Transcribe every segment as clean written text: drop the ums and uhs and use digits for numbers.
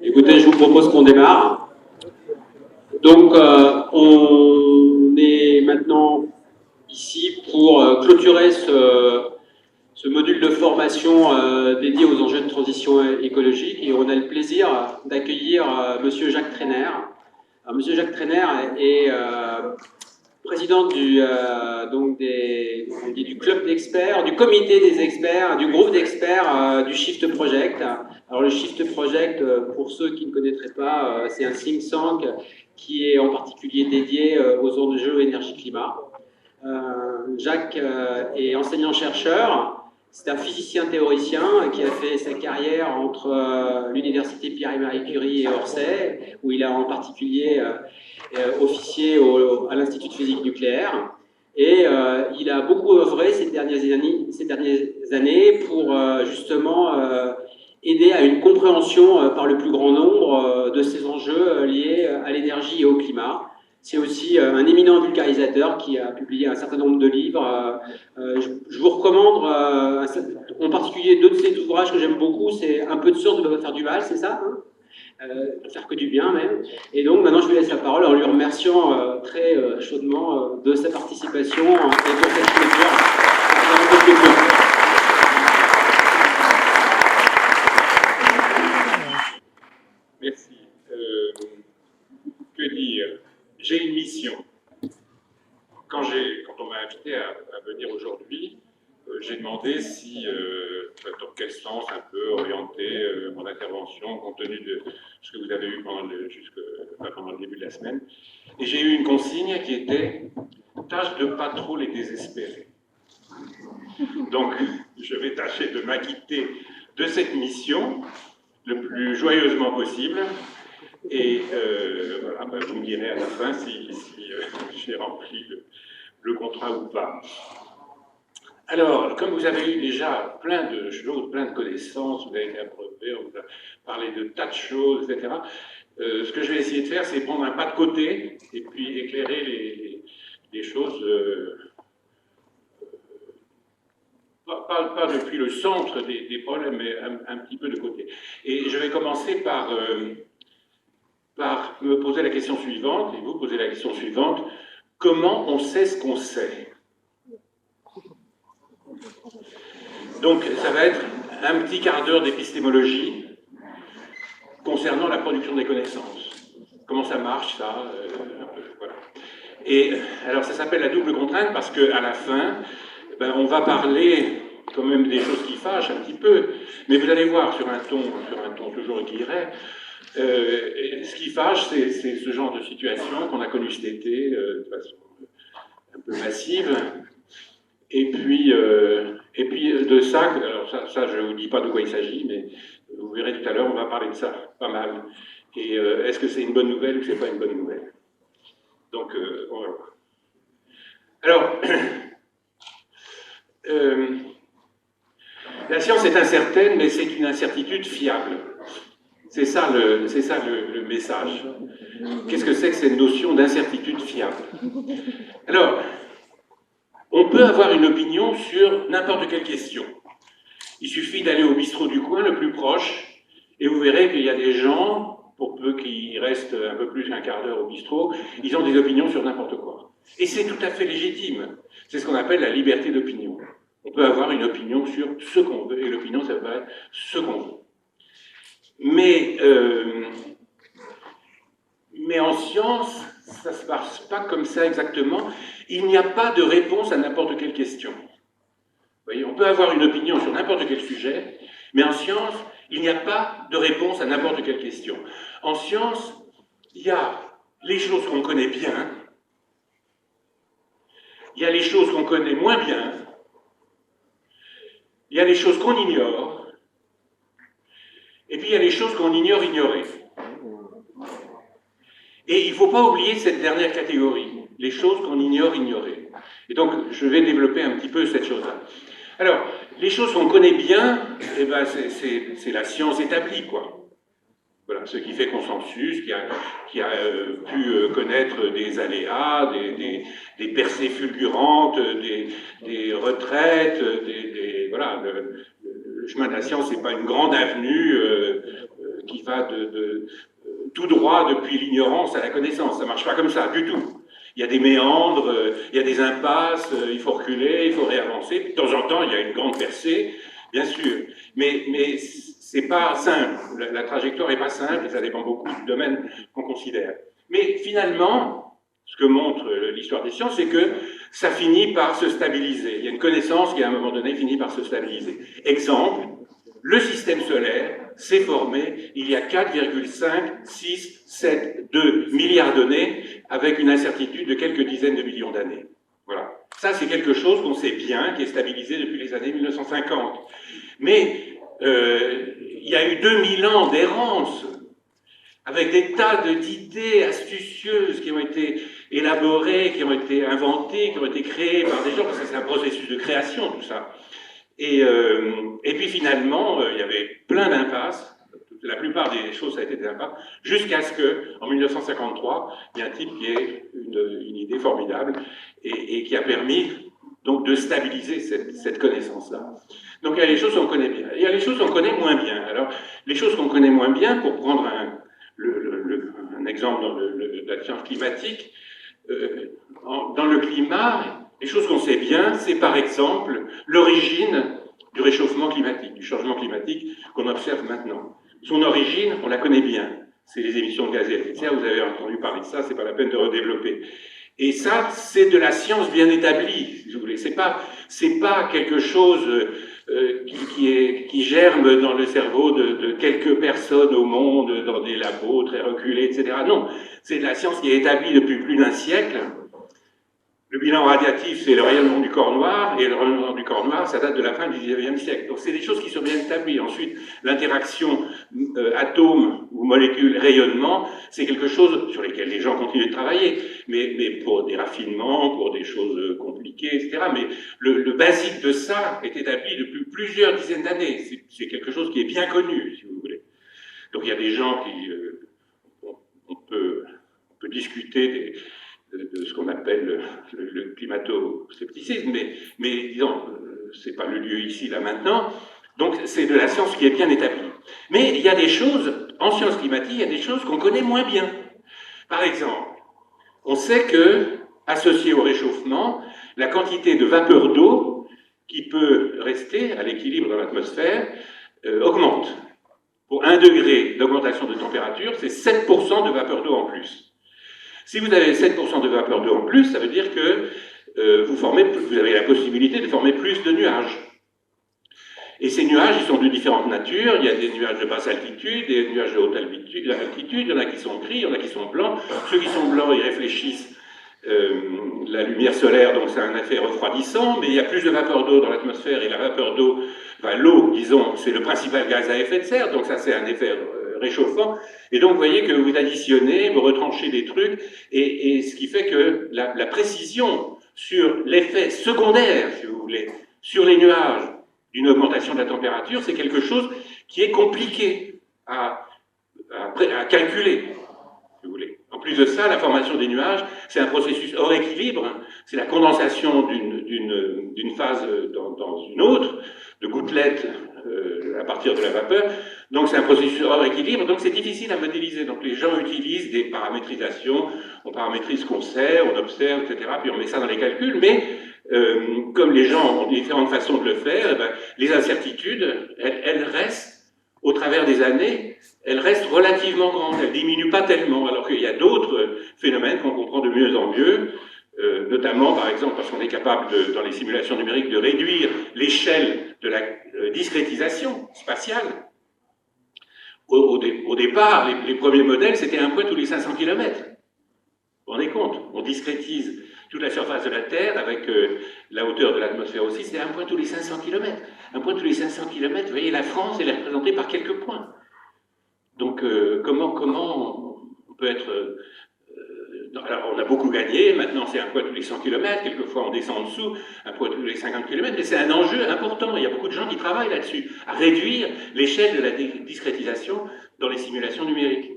Écoutez, je vous propose qu'on démarre. Donc, on est maintenant ici pour clôturer ce module de formation dédié aux enjeux de transition écologique et on a le plaisir d'accueillir Monsieur Jacques Trainer. Monsieur Jacques Trainer est président du club d'experts, du comité des experts, du groupe d'experts du Shift Project. Alors le Shift Project, pour ceux qui ne connaîtraient pas, c'est un think tank qui est en particulier dédié aux enjeux énergie-climat. Jacques est enseignant-chercheur. C'est un physicien théoricien qui a fait sa carrière entre l'université Pierre et Marie Curie et Orsay, où il a en particulier officier à l'Institut de physique nucléaire. Et il a beaucoup œuvré ces dernières années pour justement aider à une compréhension par le plus grand nombre de ces enjeux liés à l'énergie et au climat. C'est aussi un éminent vulgarisateur qui a publié un certain nombre de livres. Je vous recommande en particulier deux de ses ouvrages que j'aime beaucoup. C'est Un peu de source ne peut pas faire du mal, c'est ça, hein, faire que du bien même. Et donc maintenant je lui laisse la parole en lui remerciant très chaudement de sa participation et de cette lecture. Merci. Que dire? J'ai une mission. Quand on m'a invité à venir aujourd'hui, j'ai demandé si, dans quel sens un peu orienter mon intervention compte tenu de ce que vous avez eu pendant le début de la semaine. Et j'ai eu une consigne qui était « tâche de ne pas trop les désespérer ». Donc, je vais tâcher de m'acquitter de cette mission le plus joyeusement possible. Et voilà, vous me direz à la fin si j'ai rempli le contrat ou pas. Alors, comme vous avez eu déjà plein de choses, plein de connaissances, vous avez été abreuvé, on vous a parlé de tas de choses, etc. Ce que je vais essayer de faire, c'est prendre un pas de côté et puis éclairer les choses, pas depuis le centre des problèmes, mais un petit peu de côté. Et je vais commencer par me poser la question suivante, et vous poser la question suivante: comment on sait ce qu'on sait? Donc, ça va être un petit quart d'heure d'épistémologie concernant la production des connaissances. Comment ça marche, ça un peu, voilà. Et alors, ça s'appelle la double contrainte parce qu'à la fin, on va parler quand même des choses qui fâchent un petit peu, mais vous allez voir sur un ton toujours équilibré. Ce qui fâche, c'est ce genre de situation qu'on a connu cet été de façon un peu massive. Et puis de ça, alors ça je ne vous dis pas de quoi il s'agit, mais vous verrez tout à l'heure, on va parler de ça, pas mal. Et est-ce que c'est une bonne nouvelle ou c'est pas une bonne nouvelle? Donc, on va voir. Alors, la science est incertaine, mais c'est une incertitude fiable. C'est ça le message. Qu'est-ce que c'est que cette notion d'incertitude fiable? Alors, on peut avoir une opinion sur n'importe quelle question. Il suffit d'aller au bistrot du coin, le plus proche, et vous verrez qu'il y a des gens, pour peu qu'ils restent un peu plus qu'un quart d'heure au bistrot, ils ont des opinions sur n'importe quoi. Et c'est tout à fait légitime. C'est ce qu'on appelle la liberté d'opinion. On peut avoir une opinion sur ce qu'on veut, et l'opinion, ça va être ce qu'on veut. Mais en science, ça ne se passe pas comme ça exactement. Il n'y a pas de réponse à n'importe quelle question. Vous voyez, on peut avoir une opinion sur n'importe quel sujet, mais en science, il n'y a pas de réponse à n'importe quelle question. En science, il y a les choses qu'on connaît bien, il y a les choses qu'on connaît moins bien, il y a les choses qu'on ignore, et puis il y a les choses qu'on ignore ignorer. Et il ne faut pas oublier cette dernière catégorie, les choses qu'on ignore ignorer. Et donc, je vais développer un petit peu cette chose-là. Alors, les choses qu'on connaît bien, eh ben, c'est la science établie, quoi. Voilà, ce qui fait consensus, qui a pu connaître des aléas, des percées fulgurantes, des retraites, voilà, le chemin de la science, c'est pas une grande avenue qui va tout droit depuis l'ignorance à la connaissance. Ça ne marche pas comme ça, du tout. Il y a des méandres, il y a des impasses, il faut reculer, il faut réavancer. De temps en temps, il y a une grande percée, bien sûr. Mais c'est pas simple. La trajectoire n'est pas simple et ça dépend beaucoup du domaine qu'on considère. Mais finalement, ce que montre l'histoire des sciences, c'est que ça finit par se stabiliser. Il y a une connaissance qui, à un moment donné, finit par se stabiliser. Exemple, le système solaire s'est formé il y a 4,5, 6, 7, 2 milliards d'années, avec une incertitude de quelques dizaines de millions d'années. Voilà. Ça, c'est quelque chose qu'on sait bien, qui est stabilisé depuis les années 1950. Mais il y a eu 2000 ans d'errance, avec des tas d'idées astucieuses qui ont été élaborées, qui ont été inventées, qui ont été créées par des gens, parce que c'est un processus de création, tout ça. Et puis finalement, il y avait plein d'impasses. La plupart des choses, ça a été des impasses, jusqu'à ce qu'en 1953, il y ait un type qui ait une idée formidable et qui a permis donc de stabiliser cette connaissance-là. Donc il y a les choses qu'on connaît bien. Il y a les choses qu'on connaît moins bien. Alors, les choses qu'on connaît moins bien, pour prendre un exemple dans la science climatique, dans le climat, les choses qu'on sait bien, c'est par exemple l'origine du réchauffement climatique, du changement climatique qu'on observe maintenant. Son origine, on la connaît bien. C'est les émissions de gaz à effet de serre, vous avez entendu parler de ça, c'est pas la peine de redévelopper. Et ça, c'est de la science bien établie, si vous voulez. C'est pas quelque chose qui germe dans le cerveau de quelques personnes au monde, dans des labos très reculés, etc. Non, c'est de la science qui est établie depuis plus d'un siècle. Le bilan radiatif, c'est le rayonnement du corps noir, et le rayonnement du corps noir, ça date de la fin du XIXe siècle. Donc c'est des choses qui sont bien établies. Ensuite, l'interaction atome ou molécule-rayonnement, c'est quelque chose sur lequel les gens continuent de travailler, mais pour des raffinements, pour des choses compliquées, etc. Mais le basique de ça est établi depuis plusieurs dizaines d'années. C'est quelque chose qui est bien connu, si vous voulez. Donc il y a des gens qui... on peut discuter de ce qu'on appelle le climato-scepticisme, mais disons, c'est pas le lieu ici, là, maintenant. Donc, c'est de la science qui est bien établie. Mais il y a des choses, en sciences climatiques, il y a des choses qu'on connaît moins bien. Par exemple, on sait que, associée au réchauffement, la quantité de vapeur d'eau qui peut rester à l'équilibre dans l'atmosphère augmente. Pour 1 degré d'augmentation de température, c'est 7% de vapeur d'eau en plus. Si vous avez 7% de vapeur d'eau en plus, ça veut dire que vous avez la possibilité de former plus de nuages. Et ces nuages, ils sont de différentes natures. Il y a des nuages de basse altitude, des nuages de haute altitude. Il y en a qui sont gris, il y en a qui sont blancs. Ceux qui sont blancs, ils réfléchissent la lumière solaire, donc c'est un effet refroidissant, mais il y a plus de vapeur d'eau dans l'atmosphère, et la vapeur d'eau, l'eau, disons, c'est le principal gaz à effet de serre, donc ça c'est un effet réchauffant, et donc vous voyez que vous additionnez, vous retranchez des trucs, et ce qui fait que la précision sur l'effet secondaire, si vous voulez, sur les nuages d'une augmentation de la température, c'est quelque chose qui est compliqué à calculer, si vous voulez. En plus de ça, la formation des nuages, c'est un processus hors équilibre, c'est la condensation d'une phase dans une autre, de gouttelettes à partir de la vapeur, donc c'est un processus hors équilibre, donc c'est difficile à modéliser. Donc les gens utilisent des paramétrisations, on paramétrise ce qu'on sait, on observe, etc., puis on met ça dans les calculs, mais comme les gens ont différentes façons de le faire, les incertitudes, elles restent, au travers des années, elles restent relativement grandes, elles ne diminuent pas tellement, alors qu'il y a d'autres phénomènes qu'on comprend de mieux en mieux, notamment, par exemple, parce qu'on est capable, dans les simulations numériques, de réduire l'échelle de la discrétisation spatiale. Au départ, les premiers modèles, c'était un point tous les 500 km. Vous vous rendez compte? On discrétise toute la surface de la Terre, avec la hauteur de l'atmosphère aussi, c'est un point tous les 500 km. Un point tous les 500 km, vous voyez, la France, elle est représentée par quelques points. Donc, comment on peut être... alors, on a beaucoup gagné, maintenant c'est un point tous les 100 km, quelquefois on descend en dessous, un point tous les 50 km, mais c'est un enjeu important, il y a beaucoup de gens qui travaillent là-dessus, à réduire l'échelle de la discrétisation dans les simulations numériques.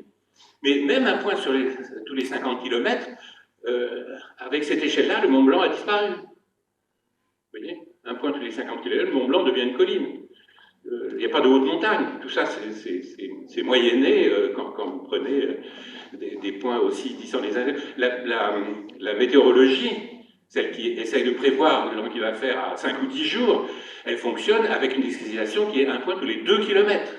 Mais même un point sur tous les 50 km, avec cette échelle-là, le Mont Blanc a disparu. Vous voyez, un point tous les 50 km, le Mont Blanc devient une colline. il n'y a pas de haute montagne. Tout ça, c'est moyenné quand vous prenez des points aussi distants les uns des autres. La météorologie, celle qui essaye de prévoir le temps qu'il va faire à 5 ou 10 jours, elle fonctionne avec une discrétisation qui est un point tous les 2 kilomètres.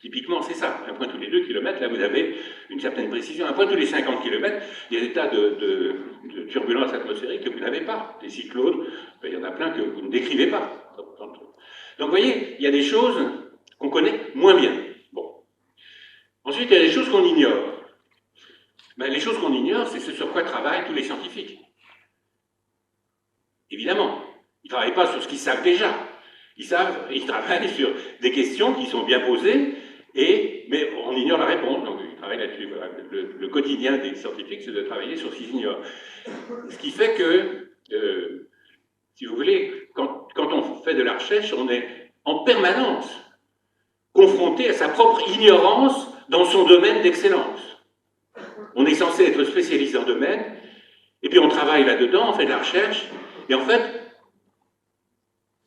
Typiquement, c'est ça, un point tous les 2 kilomètres, là vous avez une certaine précision. Un point tous les 50 kilomètres, il y a des tas de turbulences atmosphériques que vous n'avez pas. Des cyclones, il y en a plein que vous ne décrivez pas. Donc vous voyez, il y a des choses qu'on connaît moins bien. Bon. Ensuite, il y a des choses qu'on ignore. Ben, les choses qu'on ignore, c'est ce sur quoi travaillent tous les scientifiques. Évidemment, ils ne travaillent pas sur ce qu'ils savent déjà. Ils travaillent sur des questions qui sont bien posées, mais on ignore la réponse, donc ils travaillent là-dessus. Voilà. Le quotidien des scientifiques, c'est de travailler sur ce qu'ils ignorent. Ce qui fait que, si vous voulez, quand on fait de la recherche, on est en permanence confronté à sa propre ignorance dans son domaine d'excellence. On est censé être spécialisé en domaine, et puis on travaille là-dedans, on fait de la recherche, et en fait,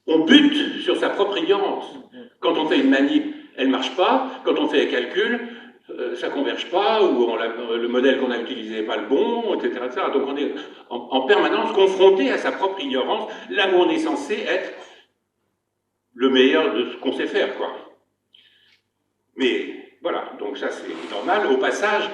on bute sur sa propre ignorance. Quand on fait une manip, elle ne marche pas. Quand on fait un calcul, ça ne converge pas, ou le modèle qu'on a utilisé n'est pas le bon, etc., etc. Donc on est en permanence confronté à sa propre ignorance, là où on est censé être le meilleur de ce qu'on sait faire, quoi. Mais voilà, donc ça c'est normal. Au passage,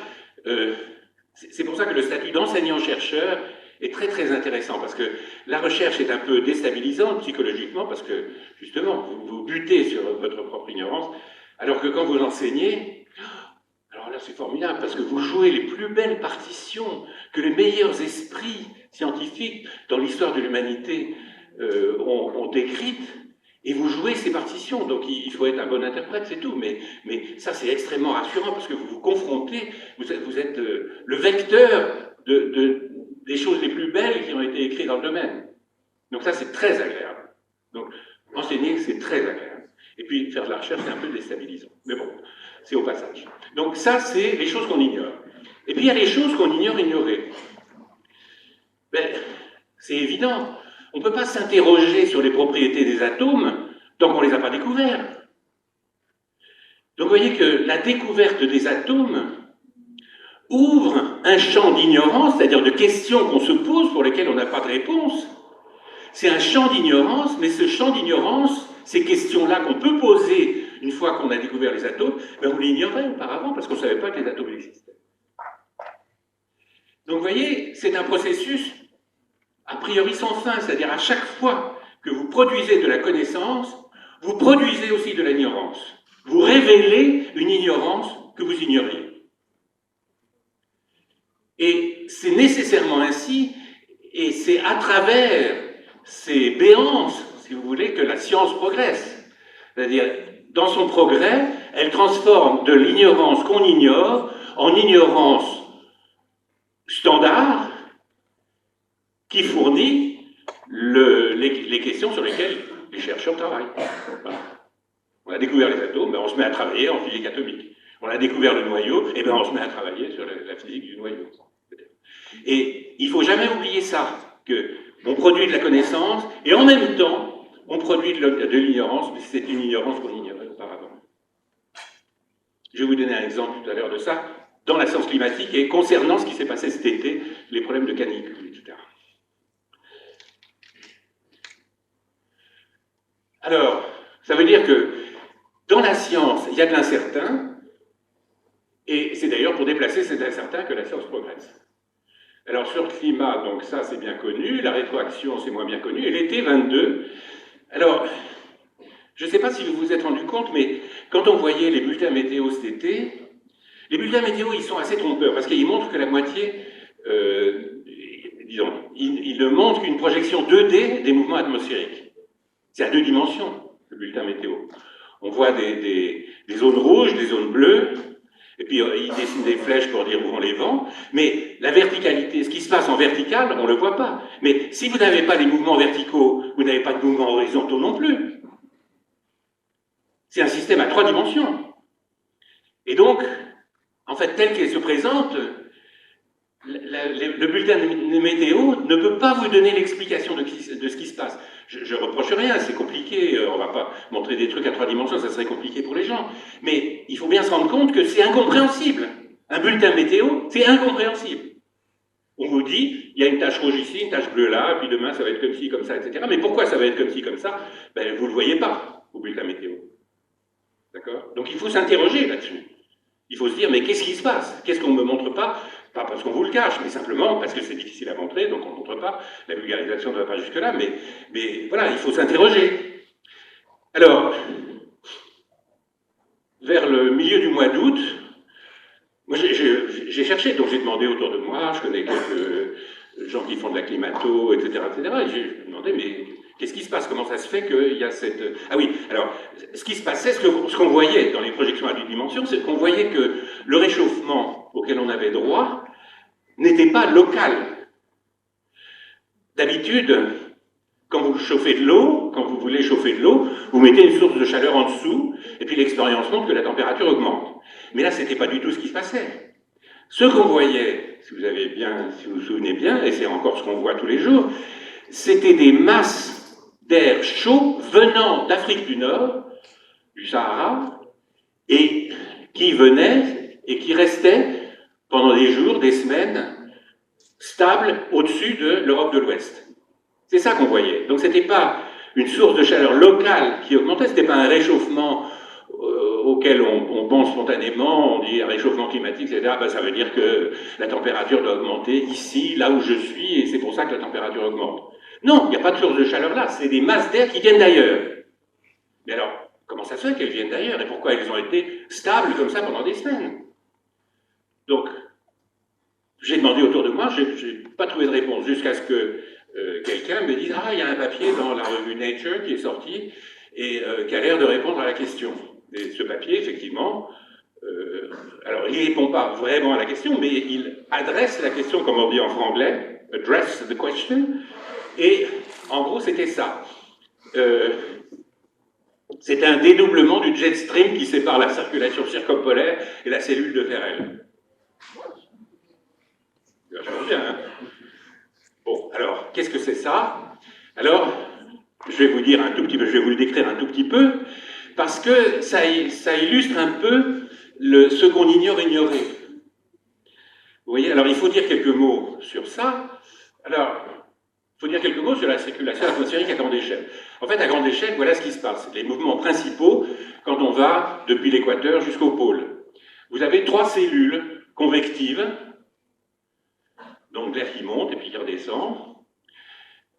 c'est pour ça que le statut d'enseignant-chercheur est très très intéressant, parce que la recherche est un peu déstabilisante psychologiquement, parce que justement, vous butez sur votre propre ignorance, alors que quand vous enseignez, alors là c'est formidable, parce que vous jouez les plus belles partitions que les meilleurs esprits scientifiques dans l'histoire de l'humanité ont décrites, et vous jouez ces partitions. Donc il faut être un bon interprète, c'est tout, mais ça c'est extrêmement rassurant, parce que vous vous confrontez, vous êtes le vecteur des choses les plus belles qui ont été écrites dans le domaine. Donc ça, c'est très agréable. Donc, enseigner, c'est très agréable. Et puis, faire de la recherche, c'est un peu déstabilisant. Mais bon, c'est au passage. Donc ça, c'est les choses qu'on ignore. Et puis, il y a les choses qu'on ignore ignorer. Ben, c'est évident. On ne peut pas s'interroger sur les propriétés des atomes tant qu'on ne les a pas découverts. Donc, vous voyez que la découverte des atomes ouvre un champ d'ignorance, c'est-à-dire de questions qu'on se pose pour lesquelles on n'a pas de réponse. C'est un champ d'ignorance, mais ce champ d'ignorance, ces questions-là qu'on peut poser une fois qu'on a découvert les atomes, ben on l'ignorait auparavant parce qu'on ne savait pas que les atomes existaient. Donc vous voyez, c'est un processus a priori sans fin, c'est-à-dire à chaque fois que vous produisez de la connaissance, vous produisez aussi de l'ignorance. Vous révélez une ignorance que vous ignoriez. Et c'est nécessairement ainsi, et c'est à travers ces béances, si vous voulez, que la science progresse. C'est-à-dire, dans son progrès, elle transforme de l'ignorance qu'on ignore en ignorance standard qui fournit les questions sur lesquelles les chercheurs travaillent. Voilà. On a découvert les atomes, ben on se met à travailler en physique atomique. On a découvert le noyau, et ben on se met à travailler sur la physique du noyau. Et il ne faut jamais oublier ça, qu'on produit de la connaissance, et en même temps, on produit de l'ignorance, mais c'est une ignorance qu'on ignorait auparavant. Je vais vous donner un exemple tout à l'heure de ça, dans la science climatique, et concernant ce qui s'est passé cet été, les problèmes de canicule, etc. Alors, ça veut dire que dans la science, il y a de l'incertain, et c'est d'ailleurs pour déplacer cet incertain que la science progresse. Alors sur le climat, donc ça c'est bien connu, la rétroaction c'est moins bien connu, et l'été 22, alors je ne sais pas si vous vous êtes rendu compte, mais quand on voyait les bulletins météo cet été, les bulletins météo ils sont assez trompeurs, parce qu'ils montrent que la moitié, disons, ils ne montrent qu'une projection 2D des mouvements atmosphériques. C'est à 2 dimensions, le bulletin météo. On voit des zones rouges, des zones bleues, et puis ils dessinent des flèches pour dire où vont les vents, mais la verticalité, ce qui se passe en vertical, on ne le voit pas. Mais si vous n'avez pas les mouvements verticaux, vous n'avez pas de mouvements horizontaux non plus. C'est un système à 3 dimensions. Et donc, en fait, tel qu'il se présente, le bulletin de météo ne peut pas vous donner l'explication de ce qui se passe. Je reproche rien, c'est compliqué, on va pas montrer des trucs à 3 dimensions, ça serait compliqué pour les gens. Mais il faut bien se rendre compte que c'est incompréhensible. Un bulletin météo, c'est incompréhensible. On vous dit, il y a une tache rouge ici, une tache bleue là, puis demain ça va être comme ci, comme ça, etc. Mais pourquoi ça va être comme ci, comme ça? Ben, vous ne le voyez pas au bulletin météo. D'accord? Donc il faut s'interroger là-dessus. Il faut se dire, mais qu'est-ce qui se passe? Qu'est-ce qu'on ne me montre pas? Pas parce qu'on vous le cache, mais simplement parce que c'est difficile à montrer, donc on ne montre pas. La vulgarisation ne va pas jusque-là, mais voilà, il faut s'interroger. Alors, vers le milieu du mois d'août, moi j'ai cherché, donc j'ai demandé autour de moi, je connais quelques gens qui font de la climato, etc., etc., et j'ai demandé, mais qu'est-ce qui se passe? Comment ça se fait qu'il y a cette... Ah oui, alors, ce qui se passait, ce qu'on voyait dans les projections à 8 dimensions, c'est qu'on voyait que le réchauffement auquel on avait droit n'était pas local. D'habitude, quand vous chauffez de l'eau, quand vous voulez chauffer de l'eau, vous mettez une source de chaleur en dessous, et puis l'expérience montre que la température augmente. Mais là, ce n'était pas du tout ce qui se passait. Ce qu'on voyait, si vous vous souvenez bien, et c'est encore ce qu'on voit tous les jours, c'était des masses d'air chaud venant d'Afrique du Nord, du Sahara, et qui venaient et qui restaient pendant des jours, des semaines, stables au-dessus de l'Europe de l'Ouest. C'est ça qu'on voyait. Donc ce n'était pas une source de chaleur locale qui augmentait, ce n'était pas un réchauffement auquel on pense spontanément, on dit un réchauffement climatique, etc. Ben, ça veut dire que la température doit augmenter ici, là où je suis, et c'est pour ça que la température augmente. Non, il n'y a pas de source de chaleur là, c'est des masses d'air qui viennent d'ailleurs. Mais alors, comment ça se fait qu'elles viennent d'ailleurs, et pourquoi elles ont été stables comme ça pendant des semaines? Donc, j'ai demandé autour de moi, je n'ai pas trouvé de réponse, jusqu'à ce que quelqu'un me dise « Ah, il y a un papier dans la revue Nature qui est sorti et qui a l'air de répondre à la question. » Et ce papier, effectivement, alors il ne répond pas vraiment à la question, mais il adresse la question, comme on dit en franglais, « address the question », et en gros, c'était ça. C'est un dédoublement du jet stream qui sépare la circulation circumpolaire et la cellule de Ferrel. C'est vachement bien, hein? Bon, alors, qu'est-ce que c'est ça? Alors, je vais vous dire un tout petit peu, je vais vous le décrire un tout petit peu, parce que ça illustre un peu ce qu'on ignore ignorer. Vous voyez, alors il faut dire quelques mots sur ça. Alors, il faut dire quelques mots sur la circulation atmosphérique à grande échelle. En fait, à grande échelle, voilà ce qui se passe. Les mouvements principaux quand on va depuis l'équateur jusqu'au pôle. Vous avez 3 cellules convectives, donc l'air qui monte et puis qui redescend.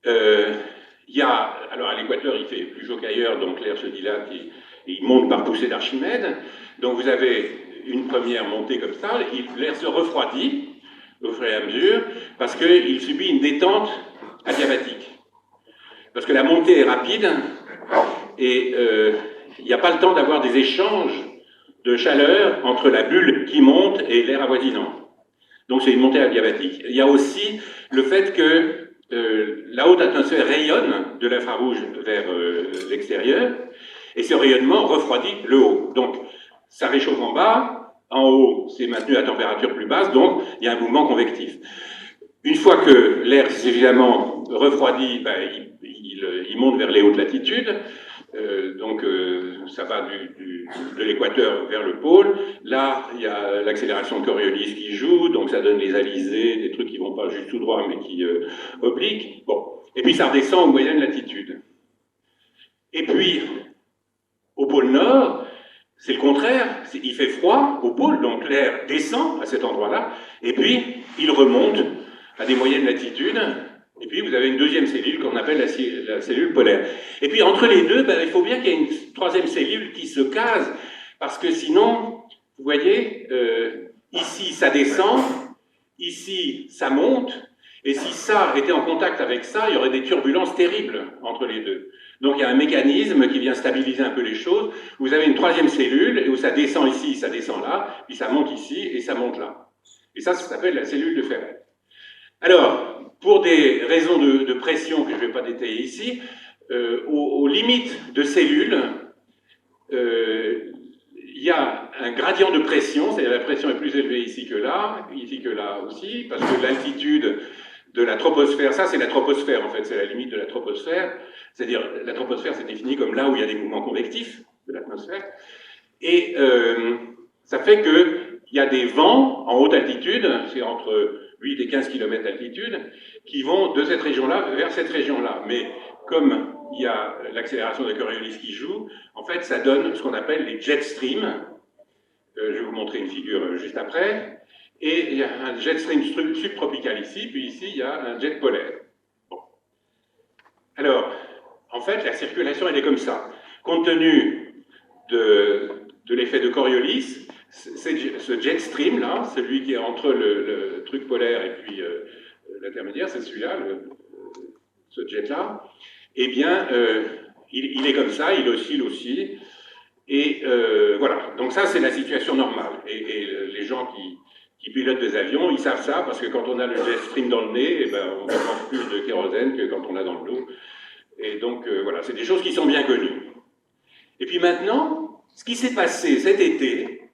Alors à l'équateur, il fait plus chaud qu'ailleurs, donc l'air se dilate et il monte par poussée d'Archimède. Donc vous avez une première montée comme ça, l'air se refroidit au fur et à mesure, parce qu'il subit une détente adiabatique. Parce que la montée est rapide, et il n'y a pas le temps d'avoir des échanges de chaleur entre la bulle qui monte et l'air avoisinant. Donc c'est une montée adiabatique. Il y a aussi le fait que la haute atmosphère rayonne de l'infrarouge vers l'extérieur, et ce rayonnement refroidit le haut. Donc ça réchauffe en bas, en haut c'est maintenu à température plus basse, donc il y a un mouvement convectif. Une fois que l'air évidemment refroidi, ben, il monte vers les hautes latitudes, donc ça va de l'équateur vers le pôle. Là, il y a l'accélération de Coriolis qui joue, donc ça donne les alizés, des trucs qui ne vont pas juste tout droit, mais qui obliquent. Bon. Et puis ça redescend aux moyennes latitudes. Et puis, au pôle Nord, c'est le contraire. Il fait froid au pôle, donc l'air descend à cet endroit-là, et puis il remonte à des moyennes latitudes. Et puis vous avez une deuxième cellule qu'on appelle la cellule polaire. Et puis entre les deux, ben, il faut bien qu'il y ait une troisième cellule qui se case, parce que sinon, vous voyez, ici ça descend, ici ça monte, et si ça était en contact avec ça, il y aurait des turbulences terribles entre les deux. Donc il y a un mécanisme qui vient stabiliser un peu les choses. Vous avez une troisième cellule, où ça descend ici, ça descend là, puis ça monte ici, et ça monte là. Et ça s'appelle la cellule de Ferrel. Alors, pour des raisons de pression que je ne vais pas détailler ici, aux limites de cellules, il y a un gradient de pression, c'est-à-dire la pression est plus élevée ici que là aussi, parce que l'altitude de la troposphère. Ça, c'est la troposphère, en fait, c'est la limite de la troposphère. C'est-à-dire, la troposphère, c'est défini comme là où il y a des mouvements convectifs de l'atmosphère. Et ça fait qu'il y a des vents en haute altitude, c'est entre 8 et 15 km d'altitude, qui vont de cette région-là vers cette région-là. Mais comme il y a l'accélération de Coriolis qui joue, en fait, ça donne ce qu'on appelle les jet streams. Je vais vous montrer une figure juste après. Et il y a un jet stream subtropical ici, puis ici, il y a un jet polaire. Bon. Alors, en fait, la circulation, elle est comme ça. Compte tenu de l'effet de Coriolis, ce jet stream, là, celui qui est entre le truc polaire et puis l'intermédiaire, c'est celui-là, ce jet-là, eh bien, il est comme ça, il oscille aussi. Et voilà, donc ça, c'est la situation normale. Et les gens qui pilotent des avions, ils savent ça, parce que quand on a le jet stream dans le nez, eh ben, on mange plus de kérosène que quand on l'a dans le dos. Et donc, voilà, c'est des choses qui sont bien connues. Et puis maintenant, ce qui s'est passé cet été,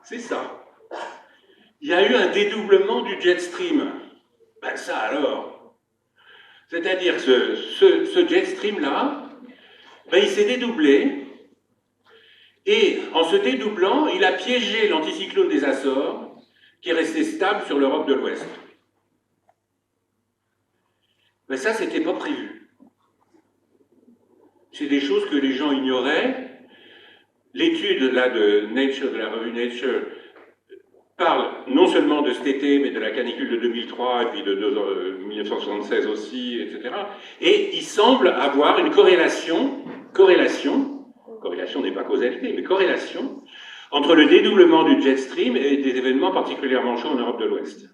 c'est ça. Il y a eu un dédoublement du jet stream. Ben ça alors. C'est-à-dire que ce jet stream-là, ben, il s'est dédoublé, et en se dédoublant, il a piégé l'anticyclone des Açores, qui est resté stable sur l'Europe de l'Ouest. Mais ça, c'était pas prévu. C'est des choses que les gens ignoraient. L'étude là de Nature, de la revue Nature, parle non seulement de cet été, mais de la canicule de 2003 et puis de 1976 aussi, etc. Et il semble avoir une corrélation n'est pas causalité, mais corrélation, entre le dédoublement du jet stream et des événements particulièrement chauds en Europe de l'Ouest.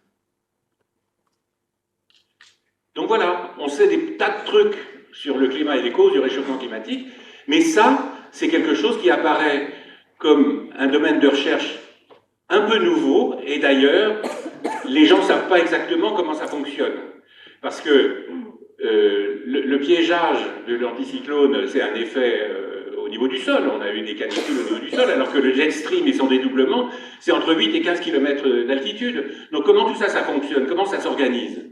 Donc voilà, on sait des tas de trucs sur le climat et les causes du réchauffement climatique, mais ça, c'est quelque chose qui apparaît comme un domaine de recherche un peu nouveau, et d'ailleurs, les gens ne savent pas exactement comment ça fonctionne. Parce que le piégeage de l'anticyclone, c'est un effet au niveau du sol. On a eu des canicules au niveau du sol, alors que le jet stream et son dédoublement, c'est entre 8 et 15 km d'altitude. Donc comment tout ça, ça fonctionne? Comment ça s'organise?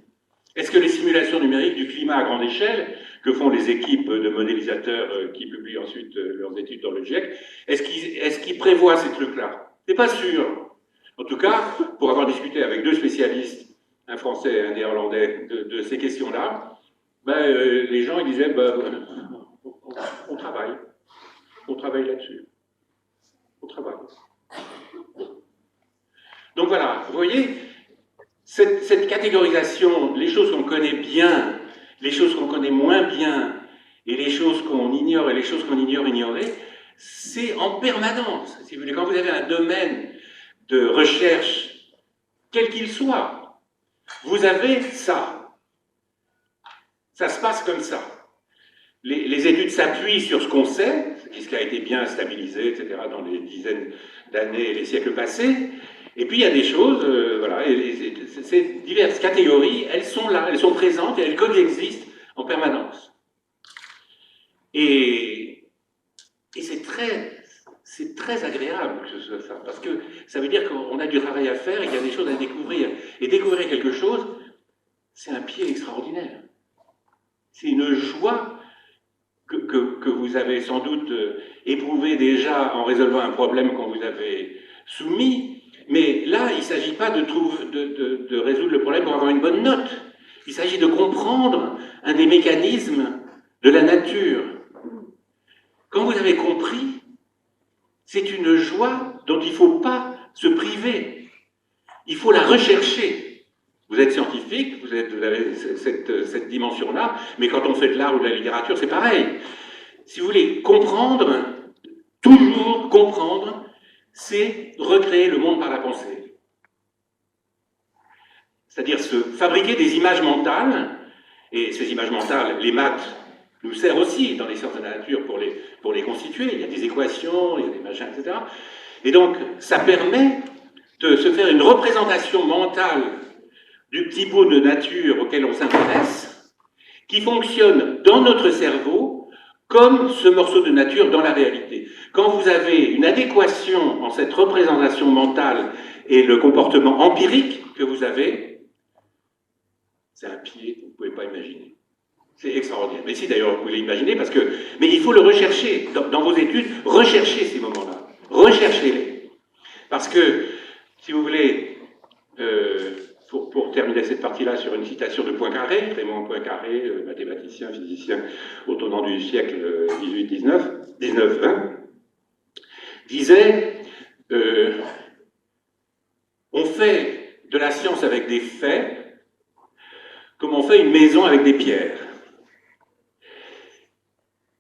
Est-ce que les simulations numériques du climat à grande échelle, que font les équipes de modélisateurs qui publient ensuite leurs études dans le GIEC, est-ce qu'ils prévoient ces trucs-là? C'est pas sûr. En tout cas, pour avoir discuté avec deux spécialistes, un français et un néerlandais, de ces questions-là, ben, les gens ils disaient ben, on travaille là-dessus. On travaille. Donc voilà, vous voyez, cette catégorisation, les choses qu'on connaît bien, les choses qu'on connaît moins bien, et les choses qu'on ignore et les choses qu'on ignore ignorées, c'est en permanence. Si vous voulez, quand vous avez un domaine de recherche, quel qu'il soit, vous avez ça. Ça se passe comme ça. Les études s'appuient sur ce qu'on sait, ce qui a été bien stabilisé, etc., dans les dizaines d'années et les siècles passés. Et puis il y a des choses, voilà, et ces diverses catégories, elles sont là, elles sont présentes et elles coexistent en permanence. Et c'est très agréable que ce soit ça, parce que ça veut dire qu'on a du travail à faire et qu'il y a des choses à découvrir. Et découvrir quelque chose, c'est un pied extraordinaire. C'est une joie que vous avez sans doute éprouvé déjà en résolvant un problème qu'on vous avait soumis. Mais là, il ne s'agit pas de résoudre le problème pour avoir une bonne note. Il s'agit de comprendre un des mécanismes de la nature. Quand vous avez compris, c'est une joie dont il ne faut pas se priver. Il faut la rechercher. Vous êtes scientifique, vous avez cette dimension-là, mais quand on fait de l'art ou de la littérature, c'est pareil. Si vous voulez comprendre, toujours comprendre, c'est recréer le monde par la pensée. C'est-à-dire se fabriquer des images mentales, et ces images mentales, les maths nous servent aussi dans les sciences de la nature pour les constituer. Il y a des équations, il y a des machins, etc. Et donc, ça permet de se faire une représentation mentale du petit bout de nature auquel on s'intéresse, qui fonctionne dans notre cerveau comme ce morceau de nature dans la réalité. Quand vous avez une adéquation en cette représentation mentale et le comportement empirique que vous avez, c'est un pied que vous ne pouvez pas imaginer. C'est extraordinaire. Mais si, d'ailleurs, vous pouvez l'imaginer, parce que... Mais il faut le rechercher. Dans vos études, recherchez ces moments-là. Recherchez-les. Parce que, si vous voulez, pour terminer cette partie-là sur une citation de Poincaré, Raymond Poincaré, mathématicien, physicien, au tournant du siècle 18-19-20, disait on fait de la science avec des faits comme on fait une maison avec des pierres.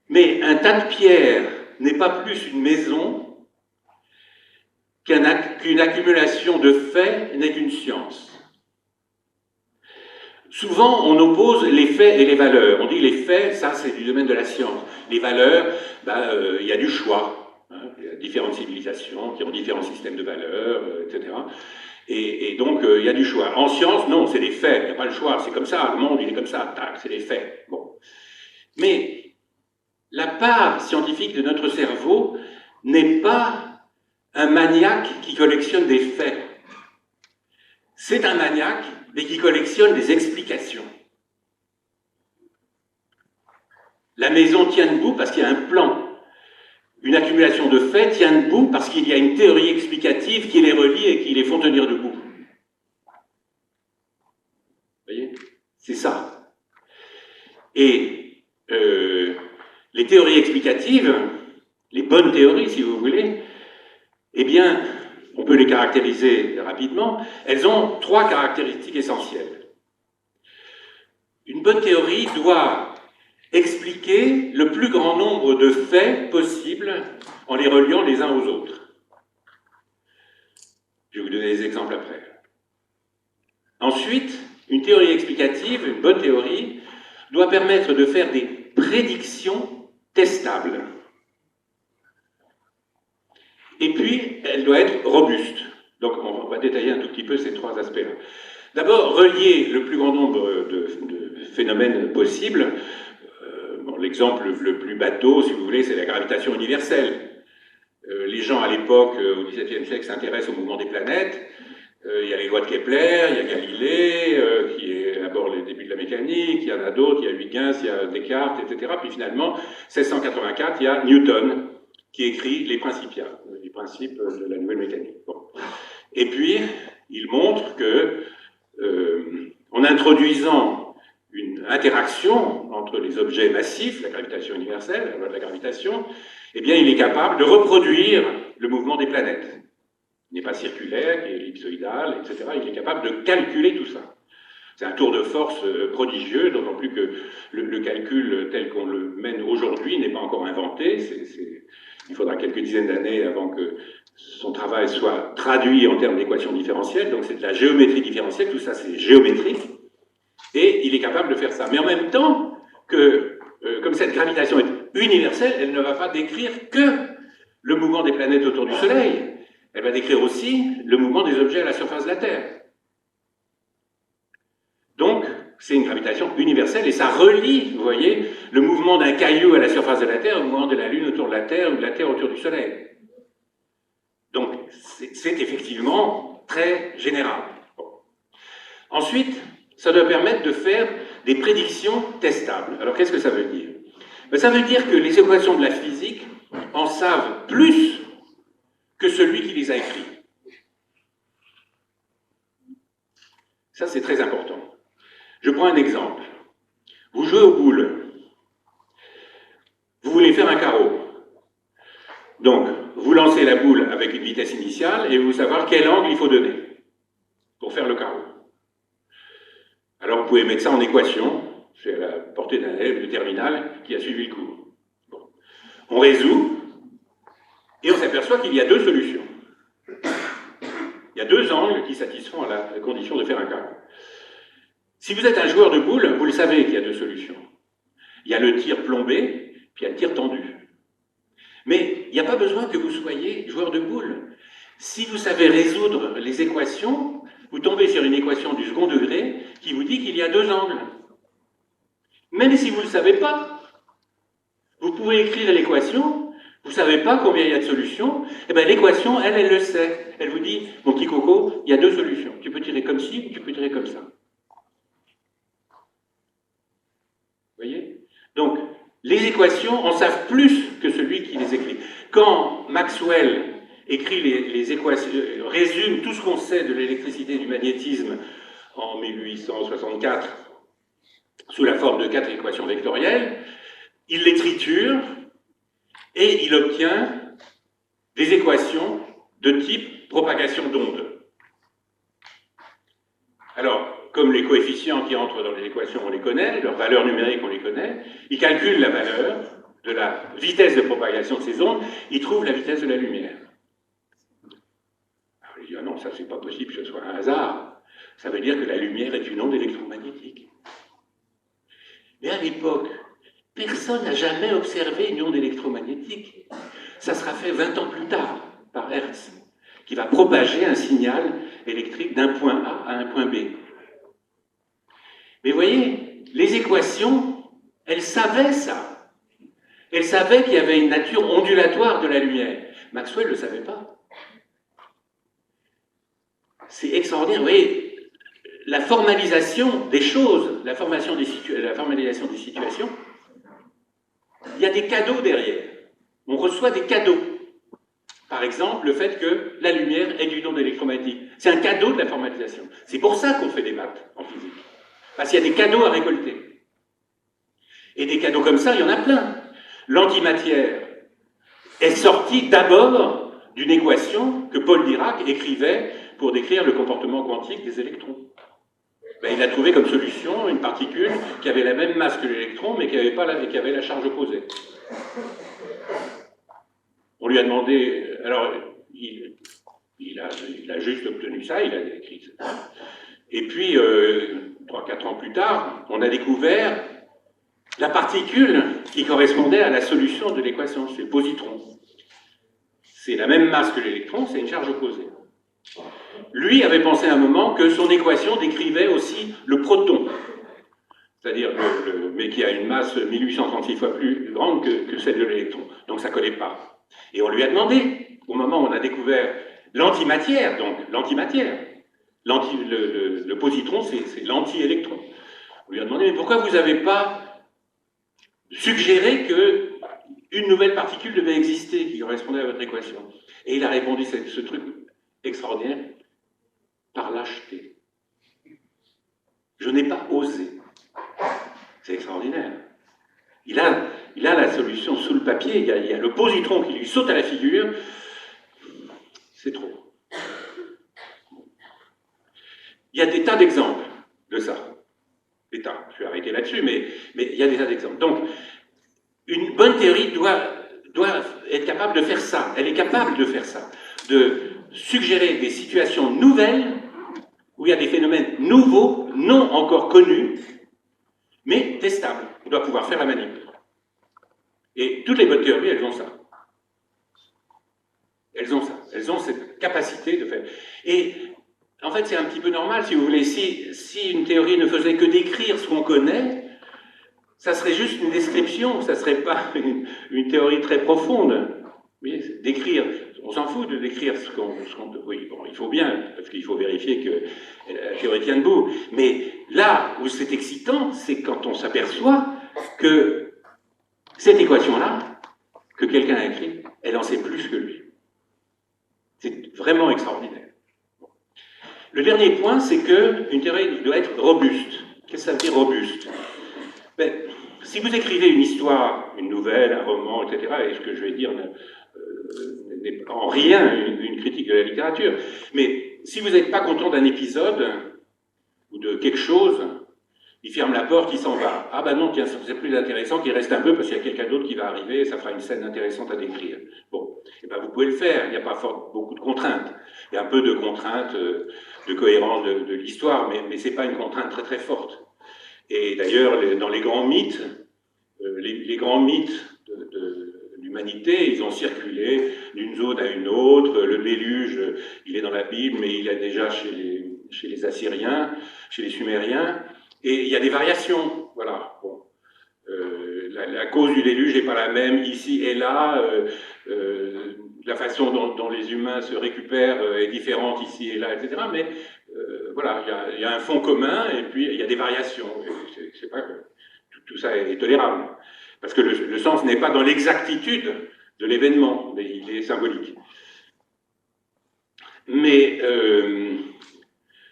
Mais un tas de pierres n'est pas plus une maison qu'une accumulation de faits n'est une science. Souvent, on oppose les faits et les valeurs. On dit les faits, ça c'est du domaine de la science. Les valeurs, il y a du choix. Hein, il y a différentes civilisations qui ont différents systèmes de valeurs, etc. Et donc, il y a du choix. En science, non, c'est des faits, il n'y a pas le choix. C'est comme ça, le monde, il est comme ça, tac, c'est des faits. Bon. Mais la part scientifique de notre cerveau n'est pas un maniaque qui collectionne des faits. C'est un maniaque, mais qui collectionne des explications. La maison tient debout parce qu'il y a un plan. Une accumulation de faits tient debout parce qu'il y a une théorie explicative qui les relie et qui les font tenir debout. Vous voyez? C'est ça. Et les théories explicatives, les bonnes théories, si vous voulez, eh bien, on peut les caractériser rapidement. Elles ont trois caractéristiques essentielles. Une bonne théorie doit expliquer le plus grand nombre de faits possibles en les reliant les uns aux autres. Je vais vous donner des exemples après. Ensuite, une théorie explicative, une bonne théorie, doit permettre de faire des prédictions testables. Et puis, elle doit être robuste. Donc, on va détailler un tout petit peu ces trois aspects-là. D'abord, relier le plus grand nombre de phénomènes possibles. L'exemple le plus bateau, si vous voulez, c'est la gravitation universelle. Les gens, à l'époque, au XVIIe siècle, s'intéressent au mouvement des planètes. Il y a les lois de Kepler, il y a Galilée, qui élabore les débuts de la mécanique, il y en a d'autres, il y a Huygens, il y a Descartes, etc. Puis finalement, 1684, il y a Newton, qui écrit les Principia, les principes de la nouvelle mécanique. Bon. Et puis, il montre que, en introduisant une interaction entre les objets massifs, la gravitation universelle, la loi de la gravitation, eh bien, il est capable de reproduire le mouvement des planètes. Il n'est pas circulaire, il est ellipsoïdal, etc. Il est capable de calculer tout ça. C'est un tour de force prodigieux, d'autant plus que le calcul tel qu'on le mène aujourd'hui n'est pas encore inventé. Il faudra quelques dizaines d'années avant que son travail soit traduit en termes d'équations différentielles. Donc c'est de la géométrie différentielle, tout ça c'est géométrique. Et il est capable de faire ça. Mais en même temps, comme cette gravitation est universelle, elle ne va pas décrire que le mouvement des planètes autour du Soleil. Elle va décrire aussi le mouvement des objets à la surface de la Terre. Donc, c'est une gravitation universelle et ça relie, vous voyez, le mouvement d'un caillou à la surface de la Terre au mouvement de la Lune autour de la Terre ou de la Terre autour du Soleil. Donc, c'est effectivement très général. Bon. Ensuite, ça doit permettre de faire des prédictions testables. Alors, qu'est-ce que ça veut dire? Ça veut dire que les équations de la physique en savent plus que celui qui les a écrits. Ça, c'est très important. Je prends un exemple. Vous jouez aux boules. Vous voulez faire un carreau. Donc, vous lancez la boule avec une vitesse initiale et vous voulez savoir quel angle il faut donner pour faire le carreau. Alors, vous pouvez mettre ça en équation. C'est à la portée d'un élève de terminale qui a suivi le cours. Bon. On résout et on s'aperçoit qu'il y a deux solutions. Il y a deux angles qui satisfont à la condition de faire un carreau. Si vous êtes un joueur de boules, vous le savez qu'il y a deux solutions. Il y a le tir plombé, puis il y a le tir tendu. Mais il n'y a pas besoin que vous soyez joueur de boules. Si vous savez résoudre les équations, vous tombez sur une équation du second degré qui vous dit qu'il y a deux angles. Même si vous ne le savez pas, vous pouvez écrire l'équation, Vous ne savez pas combien il y a de solutions? Eh bien, l'équation, elle le sait. Elle vous dit, mon petit coco, il y a 2 solutions. Tu peux tirer comme ci ou tu peux tirer comme ça. Vous voyez? Donc, les équations en savent plus que celui qui les écrit. Quand Maxwell écrit les équations, résume tout ce qu'on sait de l'électricité et du magnétisme en 1864 sous la forme de 4 équations vectorielles, il les triture et il obtient des équations de type propagation d'onde. Alors, comme les coefficients qui entrent dans les équations, on les connaît, leurs valeurs numériques, on les connaît, il calcule la valeur de la vitesse de propagation de ces ondes, il trouve la vitesse de la lumière. Alors, il dit, ah non, ça c'est pas possible que ce soit un hasard. Ça veut dire que la lumière est une onde électromagnétique. Mais à l'époque, personne n'a jamais observé une onde électromagnétique. Ça sera fait 20 ans plus tard, par Hertz, qui va propager un signal électrique d'un point A à un point B. Mais vous voyez, les équations, elles savaient ça. Elles savaient qu'il y avait une nature ondulatoire de la lumière. Maxwell ne le savait pas. C'est extraordinaire. Vous voyez, la formalisation des choses, la formalisation des situations, il y a des cadeaux derrière. On reçoit des cadeaux. Par exemple, le fait que la lumière est d'une onde électromagnétique. C'est un cadeau de la formalisation. C'est pour ça qu'on fait des maths en physique. Parce qu'il y a des cadeaux à récolter. Et des cadeaux comme ça, il y en a plein. L'antimatière est sortie d'abord d'une équation que Paul Dirac écrivait pour décrire le comportement quantique des électrons. Ben, il a trouvé comme solution une particule qui avait la même masse que l'électron, mais qui avait la charge opposée. On lui a demandé, alors il a juste obtenu ça, il a écrit ça. Et puis, 3-4 ans plus tard, on a découvert la particule qui correspondait à la solution de l'équation, c'est le positron. C'est la même masse que l'électron, c'est une charge opposée. Lui avait pensé à un moment que son équation décrivait aussi le proton, c'est-à-dire mais qui a une masse 1836 fois plus grande que celle de l'électron. Donc ça ne collait pas. Et on lui a demandé, au moment où on a découvert l'antimatière, donc l'antimatière, le positron, c'est l'anti-électron. On lui a demandé, mais pourquoi vous n'avez pas suggéré qu'une nouvelle particule devait exister qui correspondait à votre équation? Et il a répondu ce truc extraordinaire, par lâcheté. Je n'ai pas osé. C'est extraordinaire. Il a la solution sous le papier, il y a le positron qui lui saute à la figure. C'est trop. Il y a des tas d'exemples de ça. Des tas. Je vais arrêter là-dessus, mais il y a des tas d'exemples. Donc, une bonne théorie doit être capable de faire ça. Elle est capable de faire ça. De suggérer des situations nouvelles où il y a des phénomènes nouveaux, non encore connus, mais testables. On doit pouvoir faire la manip. Et toutes les bonnes théories, elles ont ça. Elles ont ça. Elles ont cette capacité de faire. Et en fait, c'est un petit peu normal, si vous voulez. Si une théorie ne faisait que décrire ce qu'on connaît, ça serait juste une description, ça ne serait pas une théorie très profonde. Mais décrire, on s'en fout de décrire ce qu'on... Oui, bon, il faut bien, parce qu'il faut vérifier que la théorie tient debout. Mais là où c'est excitant, c'est quand on s'aperçoit que cette équation-là, que quelqu'un a écrite, elle en sait plus que lui. C'est vraiment extraordinaire. Le dernier point, c'est qu'une théorie doit être robuste. Qu'est-ce que ça veut dire robuste? Ben, si vous écrivez une histoire, une nouvelle, un roman, etc., et ce que je vais dire n'est en rien une critique de la littérature, mais si vous n'êtes pas content d'un épisode ou de quelque chose, il ferme la porte, il s'en va. Ah ben non, tiens, c'est plus intéressant qu'il reste un peu parce qu'il y a quelqu'un d'autre qui va arriver et ça fera une scène intéressante à décrire. Bon, et ben vous pouvez le faire, il n'y a pas beaucoup de contraintes. Il y a un peu de contraintes de cohérence de l'histoire, mais ce n'est pas une contrainte très très forte. Et d'ailleurs, dans les grands mythes, les grands mythes de l'humanité, ils ont circulé d'une zone à une autre. Le déluge, il est dans la Bible, mais il est déjà chez les Assyriens, chez les Sumériens. Et il y a des variations, voilà. Bon. La cause du déluge n'est pas la même ici et là. la façon dont les humains se récupèrent est différente ici et là, etc. Mais voilà, il y a un fond commun et puis il y a des variations. C'est pas que tout ça est tolérable. Parce que le sens n'est pas dans l'exactitude de l'événement, mais il est symbolique. Mais,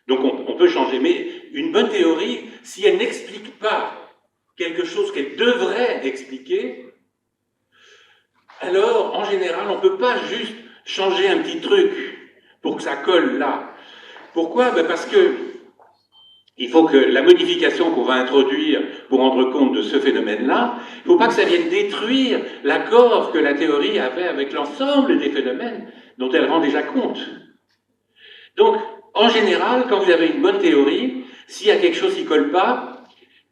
donc on peut changer. Mais une bonne théorie, si elle n'explique pas quelque chose qu'elle devrait expliquer, alors, en général, on ne peut pas juste changer un petit truc pour que ça colle là. Pourquoi? Ben parce que il faut que la modification qu'on va introduire pour rendre compte de ce phénomène-là, il ne faut pas que ça vienne détruire l'accord que la théorie avait avec l'ensemble des phénomènes dont elle rend déjà compte. Donc, en général, quand vous avez une bonne théorie, s'il y a quelque chose qui ne colle pas,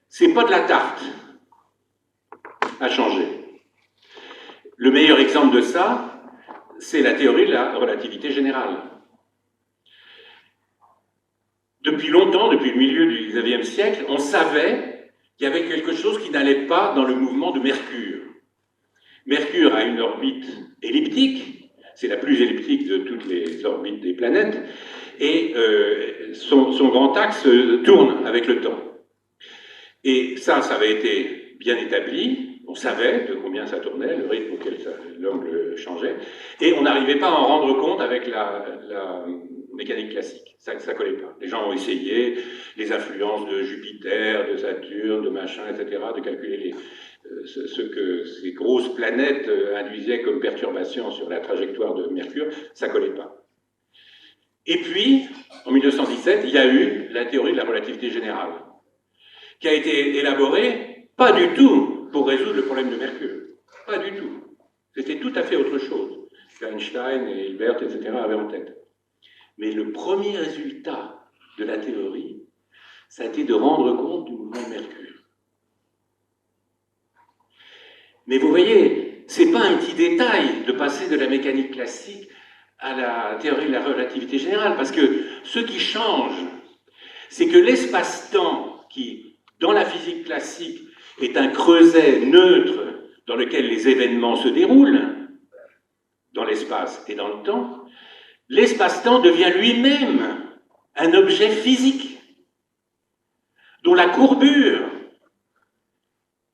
c'est pas de la tarte à changer. Le meilleur exemple de ça, c'est la théorie de la relativité générale. Depuis longtemps, depuis le milieu du XIXe siècle, on savait qu'il y avait quelque chose qui n'allait pas dans le mouvement de Mercure. Mercure a une orbite elliptique, c'est la plus elliptique de toutes les orbites des planètes, et son grand axe tourne avec le temps. Et ça avait été bien établi, on savait de combien ça tournait, le rythme auquel l'angle changeait, et on n'arrivait pas à en rendre compte avec la mécanique classique. Ça ne collait pas. Les gens ont essayé les influences de Jupiter, de Saturne, de machin, etc., de calculer ce que ces grosses planètes induisaient comme perturbations sur la trajectoire de Mercure, ça ne collait pas. Et puis, en 1917, il y a eu la théorie de la relativité générale, qui a été élaborée pas du tout pour résoudre le problème de Mercure. Pas du tout. C'était tout à fait autre chose qu'Einstein et Hilbert, etc. avaient en tête. Mais le premier résultat de la théorie, ça a été de rendre compte du mouvement de Mercure. Mais vous voyez, c'est pas un petit détail de passer de la mécanique classique à la théorie de la relativité générale, parce que ce qui change, c'est que l'espace-temps qui, dans la physique classique, est un creuset neutre dans lequel les événements se déroulent, dans l'espace et dans le temps, l'espace-temps devient lui-même un objet physique, dont la courbure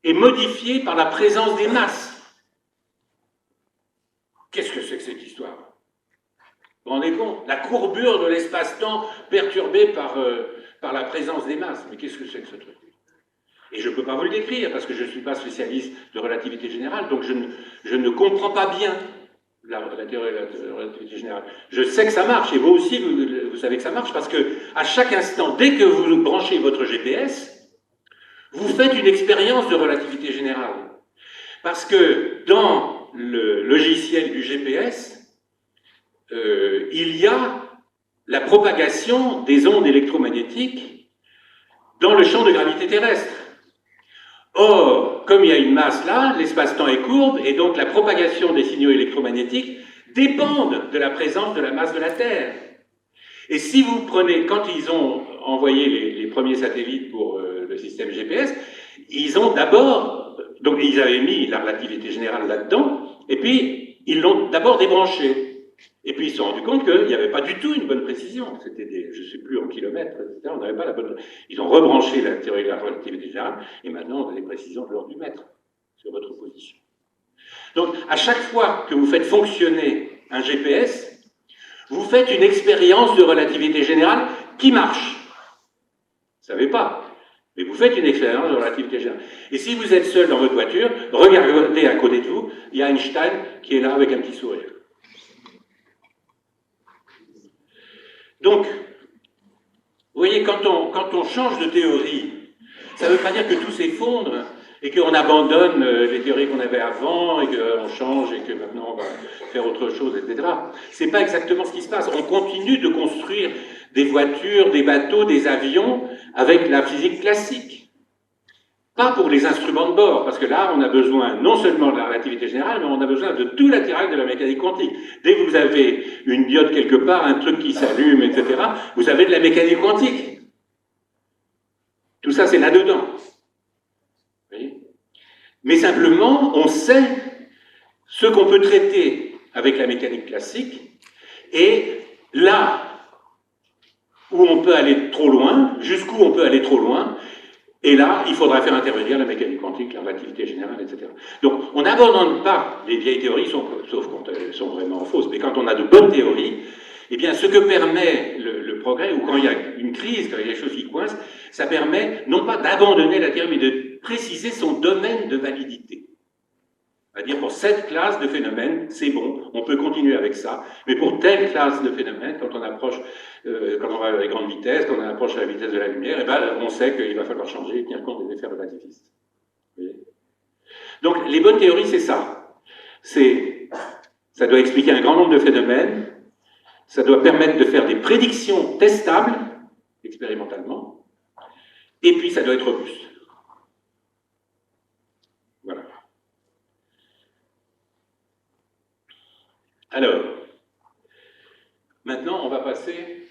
est modifiée par la présence des masses. Qu'est-ce que c'est que cette histoire? Vous vous rendez compte? La courbure de l'espace-temps perturbée par la présence des masses. Mais qu'est-ce que c'est que ce truc? Et je ne peux pas vous le décrire, parce que je ne suis pas spécialiste de relativité générale, donc je ne comprends pas bien la théorie de la relativité générale. Je sais que ça marche, et vous aussi, vous savez que ça marche, parce que à chaque instant, dès que vous branchez votre GPS, vous faites une expérience de relativité générale. Parce que dans le logiciel du GPS, il y a la propagation des ondes électromagnétiques dans le champ de gravité terrestre. Or, comme il y a une masse là, l'espace-temps est courbe, et donc la propagation des signaux électromagnétiques dépendent de la présence de la masse de la Terre. Et si vous prenez, quand ils ont envoyé les premiers satellites pour le système GPS, ils ont d'abord, donc ils avaient mis la relativité générale là-dedans, et puis ils l'ont d'abord débranché. Et puis ils se sont rendus compte qu'il n'y avait pas du tout une bonne précision. C'était des, je ne sais plus, en kilomètres, etc. On n'avait pas la bonne. Ils ont rebranché la théorie de la relativité générale, et maintenant on a des précisions de l'ordre du mètre sur votre position. Donc, à chaque fois que vous faites fonctionner un GPS, vous faites une expérience de relativité générale qui marche. Vous ne savez pas, mais vous faites une expérience de relativité générale. Et si vous êtes seul dans votre voiture, regardez à côté de vous, il y a Einstein qui est là avec un petit sourire. Donc, vous voyez, quand on change de théorie, ça ne veut pas dire que tout s'effondre et qu'on abandonne les théories qu'on avait avant et qu'on change et que maintenant on va faire autre chose, etc. Ce n'est pas exactement ce qui se passe. On continue de construire des voitures, des bateaux, des avions avec la physique classique. Pas pour les instruments de bord, parce que là, on a besoin non seulement de la relativité générale, mais on a besoin de tout l'attirail de la mécanique quantique. Dès que vous avez une diode quelque part, un truc qui s'allume, etc., vous avez de la mécanique quantique. Tout ça, c'est là-dedans. Mais simplement, on sait ce qu'on peut traiter avec la mécanique classique, et là où on peut aller trop loin, jusqu'où on peut aller trop loin, et là, il faudra faire intervenir la mécanique quantique, la relativité générale, etc. Donc, on n'abandonne pas les vieilles théories, sauf quand elles sont vraiment fausses, mais quand on a de bonnes théories, eh bien, ce que permet le progrès, ou quand il y a une crise, quand il y a des choses qui coincent, ça permet non pas d'abandonner la théorie, mais de préciser son domaine de validité. C'est-à-dire, pour cette classe de phénomènes, c'est bon, on peut continuer avec ça, mais pour telle classe de phénomènes, quand on approche, quand on va à grande vitesse, quand on approche la vitesse de la lumière, eh ben, on sait qu'il va falloir changer et tenir compte des effets relativistes. Vous voyez ? Donc, les bonnes théories, c'est ça. Ça doit expliquer un grand nombre de phénomènes, ça doit permettre de faire des prédictions testables, expérimentalement, et puis ça doit être robuste. Voilà. Alors, maintenant, on va passer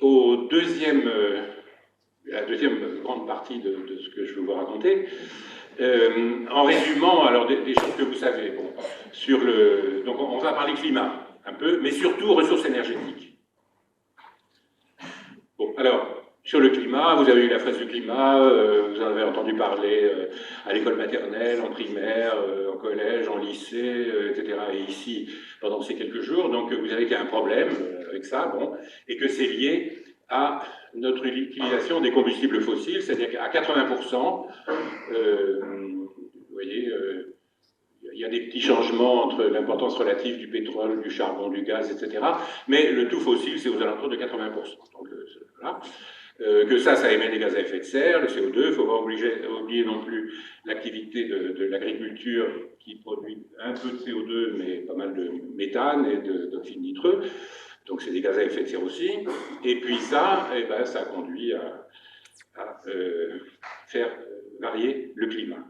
au la deuxième grande partie de ce que je vais vous raconter, en résumant alors des choses que vous savez. Bon, donc on va parler climat un peu, mais surtout ressources énergétiques. Bon, alors, sur le climat, vous avez eu la phase du climat, vous en avez entendu parler à l'école maternelle, en primaire, en collège, en lycée, etc. Et ici, pendant ces quelques jours, donc vous savez qu'il y a un problème avec ça, bon, et que c'est lié à notre utilisation des combustibles fossiles, c'est-à-dire qu'à 80%, vous voyez, il y a des petits changements entre l'importance relative du pétrole, du charbon, du gaz, etc. Mais le tout fossile, c'est aux alentours de 80%. Donc, voilà. Que ça émet des gaz à effet de serre, le CO2, il ne faut pas oublier non plus l'activité de l'agriculture qui produit un peu de CO2, mais pas mal de méthane et d'oxyde nitreux. Donc c'est des gaz à effet de serre aussi. Et puis ça, eh ben, ça conduit à faire varier le climat.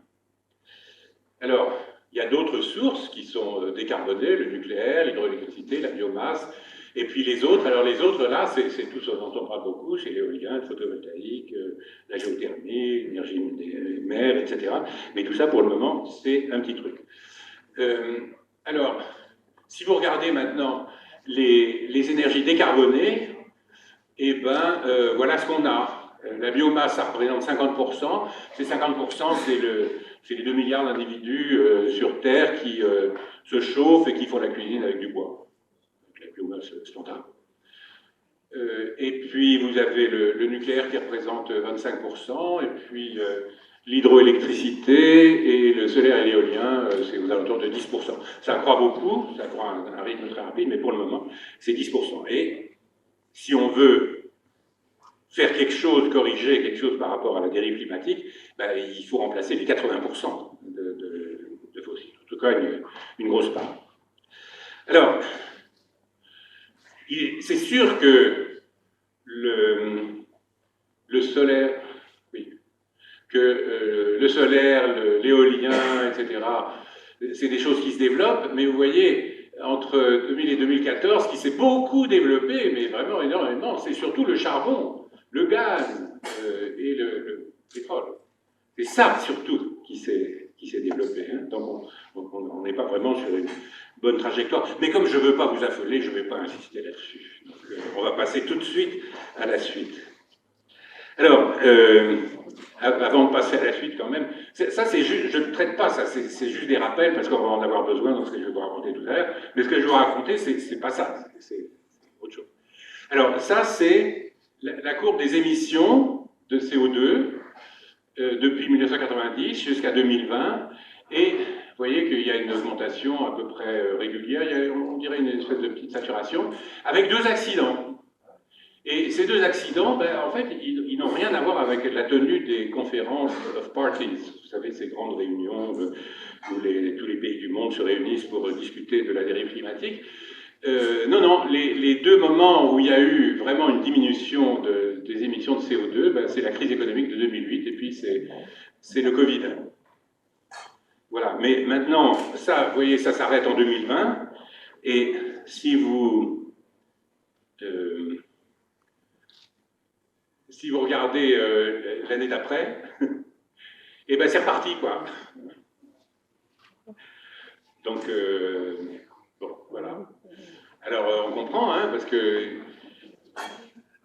Alors, il y a d'autres sources qui sont décarbonées, le nucléaire, l'hydroélectricité, la biomasse, et puis les autres. Alors les autres, là, c'est tout ce dont on parle beaucoup, c'est l'éolien, le photovoltaïque, la géothermie, l'énergie des mers, etc. Mais tout ça, pour le moment, c'est un petit truc. Alors, si vous regardez maintenant les énergies décarbonées, eh ben, voilà ce qu'on a. La biomasse, ça représente 50%. Ces 50%, c'est les 2 milliards d'individus sur Terre qui se chauffent et qui font la cuisine avec du bois. Donc, la biomasse standard. Et puis, vous avez le nucléaire qui représente 25%, et puis l'hydroélectricité et le solaire et l'éolien, c'est aux alentours de 10%. Ça croît beaucoup, ça croît à un rythme très rapide, mais pour le moment, c'est 10%. Et si on veut faire quelque chose, corriger quelque chose par rapport à la dérive climatique, ben, il faut remplacer les 80% de fossiles. En tout cas, une grosse part. Alors, c'est sûr que le solaire, oui, que le solaire, l'éolien, etc., c'est des choses qui se développent, mais vous voyez, entre 2000 et 2014, ce qui s'est beaucoup développé, mais vraiment énormément, c'est surtout le charbon, le gaz et le pétrole. C'est ça, surtout, qui s'est développé. Hein. Donc, on n'est pas vraiment sur une bonne trajectoire. Mais comme je ne veux pas vous affoler, je ne vais pas insister là-dessus. Donc, on va passer tout de suite à la suite. Alors, avant de passer à la suite, quand même, ça, c'est juste, je ne traite pas ça, c'est juste des rappels, parce qu'on va en avoir besoin dans ce que je vais vous raconter tout à l'heure. Mais ce que je vais vous raconter, c'est pas ça, c'est autre chose. Alors, ça, c'est la courbe des émissions de CO2 depuis 1990 jusqu'à 2020, et vous voyez qu'il y a une augmentation à peu près régulière, il y a, on dirait une espèce de petite saturation, avec 2 accidents. Et ces 2 accidents, ben, en fait, ils n'ont rien à voir avec la tenue des conférences of parties, vous savez, ces grandes réunions où tous les pays du monde se réunissent pour discuter de la dérive climatique. Non, les 2 moments où il y a eu vraiment une diminution des émissions de CO2, ben, c'est la crise économique de 2008 et puis c'est le Covid. Voilà, mais maintenant, ça, vous voyez, ça s'arrête en 2020, et si vous regardez l'année d'après, et ben c'est reparti, quoi. Donc, bon, voilà. Alors, on comprend, hein, parce que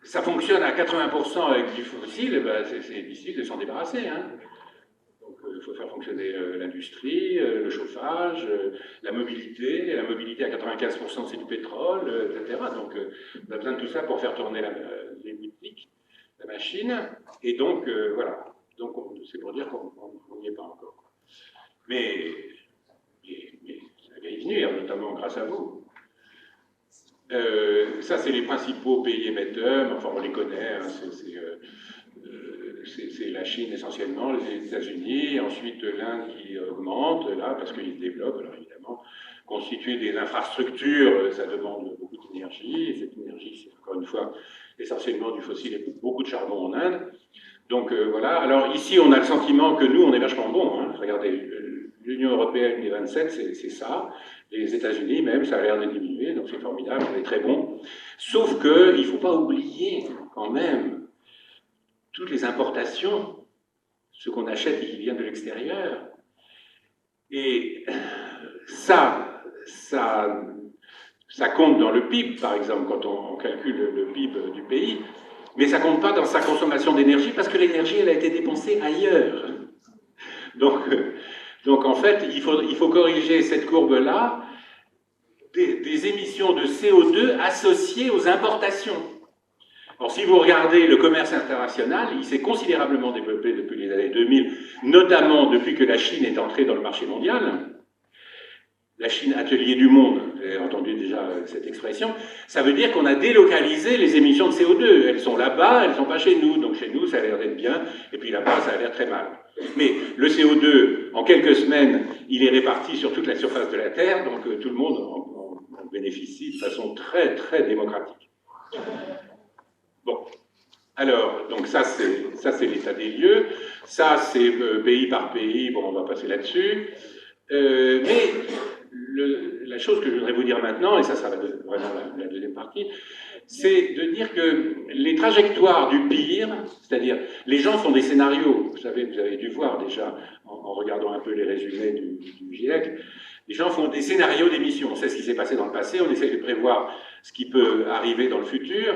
ça fonctionne à 80% avec du fossile, ben, c'est difficile de s'en débarrasser. Hein. Donc, il faut faire fonctionner l'industrie, le chauffage, la mobilité. Et la mobilité à 95% c'est du pétrole, etc. Donc, on a besoin de tout ça pour faire tourner les boutiques, la machine. Et donc, voilà. Donc, c'est pour dire qu'on n'y est pas encore. Mais ça va y venir, notamment grâce à vous. Ça, c'est les principaux pays émetteurs, enfin on les connaît, hein, c'est la Chine essentiellement, les États-Unis, ensuite l'Inde qui augmente, là, parce qu'ils se développent, alors évidemment, constituer des infrastructures, ça demande beaucoup d'énergie, et cette énergie, c'est encore une fois essentiellement du fossile et beaucoup de charbon en Inde. Donc voilà, alors ici on a le sentiment que nous, on est vachement bons, hein. Regardez, l'Union européenne des 27, c'est ça. Les États-Unis, même, ça a l'air de diminuer, donc c'est formidable, on est très bon. Sauf qu'il ne faut pas oublier, quand même, toutes les importations, ce qu'on achète et qui vient de l'extérieur. Et ça compte dans le PIB, par exemple, quand on calcule le PIB du pays, mais ça ne compte pas dans sa consommation d'énergie, parce que l'énergie, elle a été dépensée ailleurs. Donc en fait, il faut corriger cette courbe-là des émissions de CO2 associées aux importations. Alors si vous regardez le commerce international, il s'est considérablement développé depuis les années 2000, notamment depuis que la Chine est entrée dans le marché mondial. La Chine, atelier du monde, vous avez entendu déjà cette expression, ça veut dire qu'on a délocalisé les émissions de CO2. Elles sont là-bas, elles ne sont pas chez nous. Donc chez nous, ça a l'air d'être bien, et puis là-bas, ça a l'air très mal. Mais le CO2, en quelques semaines, il est réparti sur toute la surface de la Terre, donc tout le monde en bénéficie de façon très, très démocratique. Bon. Alors, donc ça c'est l'état des lieux. Ça, c'est pays par pays. Bon, on va passer là-dessus. Mais la chose que je voudrais vous dire maintenant, et ça sera vraiment la deuxième partie, c'est de dire que les trajectoires du pire, c'est-à-dire les gens font des scénarios, vous savez, vous avez dû voir déjà en regardant un peu les résumés du GIEC, les gens font des scénarios d'émissions, on sait ce qui s'est passé dans le passé, on essaie de prévoir ce qui peut arriver dans le futur,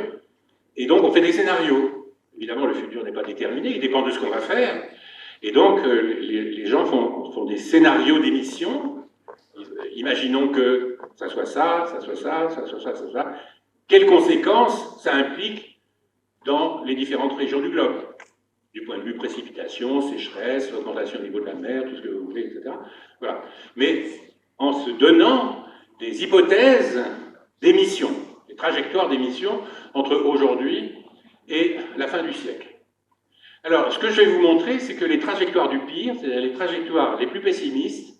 et donc on fait des scénarios. Évidemment, le futur n'est pas déterminé, il dépend de ce qu'on va faire, et donc les gens font des scénarios d'émissions. Imaginons que ça soit ça, ça soit ça, ça soit ça, ça soit ça. Quelles conséquences ça implique dans les différentes régions du globe, du point de vue précipitation, sécheresse, augmentation du niveau de la mer, tout ce que vous voulez, etc. Voilà. Mais en se donnant des hypothèses d'émissions, des trajectoires d'émissions entre aujourd'hui et la fin du siècle. Alors, ce que je vais vous montrer, c'est que les trajectoires du pire, c'est-à-dire les trajectoires les plus pessimistes,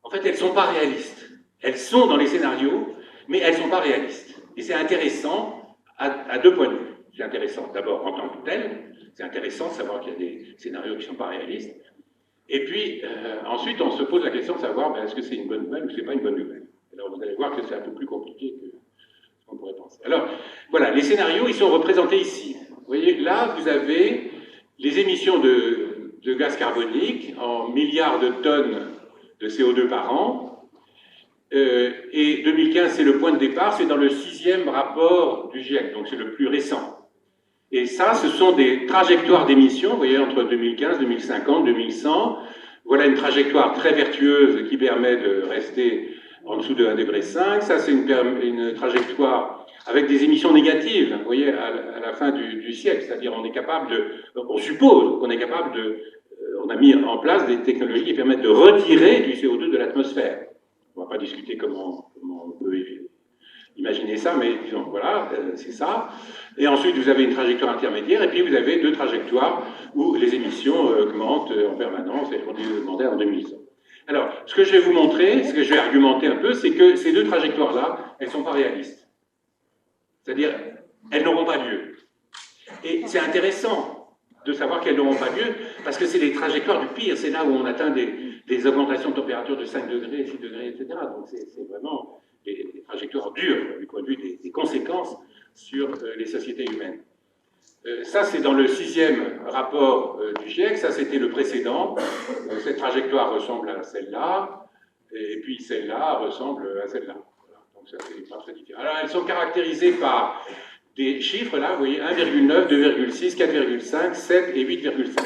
en fait, elles ne sont pas réalistes. Elles sont dans les scénarios, mais elles ne sont pas réalistes. Et c'est intéressant à deux points de vue. C'est intéressant d'abord en tant que tel, c'est intéressant de savoir qu'il y a des scénarios qui ne sont pas réalistes. Et puis, ensuite, on se pose la question de savoir est-ce que c'est une bonne nouvelle ou ce n'est pas une bonne nouvelle. Alors, vous allez voir que c'est un peu plus compliqué que ce qu'on pourrait penser. Alors, voilà, les scénarios, ils sont représentés ici. Vous voyez, là, vous avez les émissions de gaz carbonique en milliards de tonnes de CO2 par an, et 2015 c'est le point de départ, c'est dans le 6e rapport du GIEC, donc c'est le plus récent. Et ça, ce sont des trajectoires d'émissions, vous voyez, entre 2015, 2050, 2100, voilà une trajectoire très vertueuse qui permet de rester en dessous de 1,5 degré, ça c'est une trajectoire avec des émissions négatives, vous voyez, à la fin du siècle, c'est-à-dire on suppose qu'on est capable de on a mis en place des technologies qui permettent de retirer du CO2 de l'atmosphère. On ne va pas discuter comment on peut imaginer ça, mais disons, voilà, c'est ça. Et ensuite, vous avez une trajectoire intermédiaire, et puis vous avez deux trajectoires où les émissions augmentent en permanence, et continuent d'augmenter en 2100. Alors, ce que je vais vous montrer, ce que je vais argumenter un peu, c'est que ces deux trajectoires-là, elles ne sont pas réalistes. C'est-à-dire, elles n'auront pas lieu. Et c'est intéressant de savoir qu'elles n'auront pas lieu, parce que c'est les trajectoires du pire, c'est là où on atteint des augmentations de température de 5 degrés, 6 degrés, etc. Donc c'est vraiment des trajectoires dures, du point de vue des conséquences sur les sociétés humaines. Ça, c'est dans le 6e rapport du GIEC, ça c'était le précédent. Cette trajectoire ressemble à celle-là. et puis celle-là ressemble à celle-là. Voilà. Donc ça, c'est pas très différent. Alors, elles sont caractérisées par des chiffres, là, vous voyez, 1,9, 2,6, 4,5, 7 et 8,5.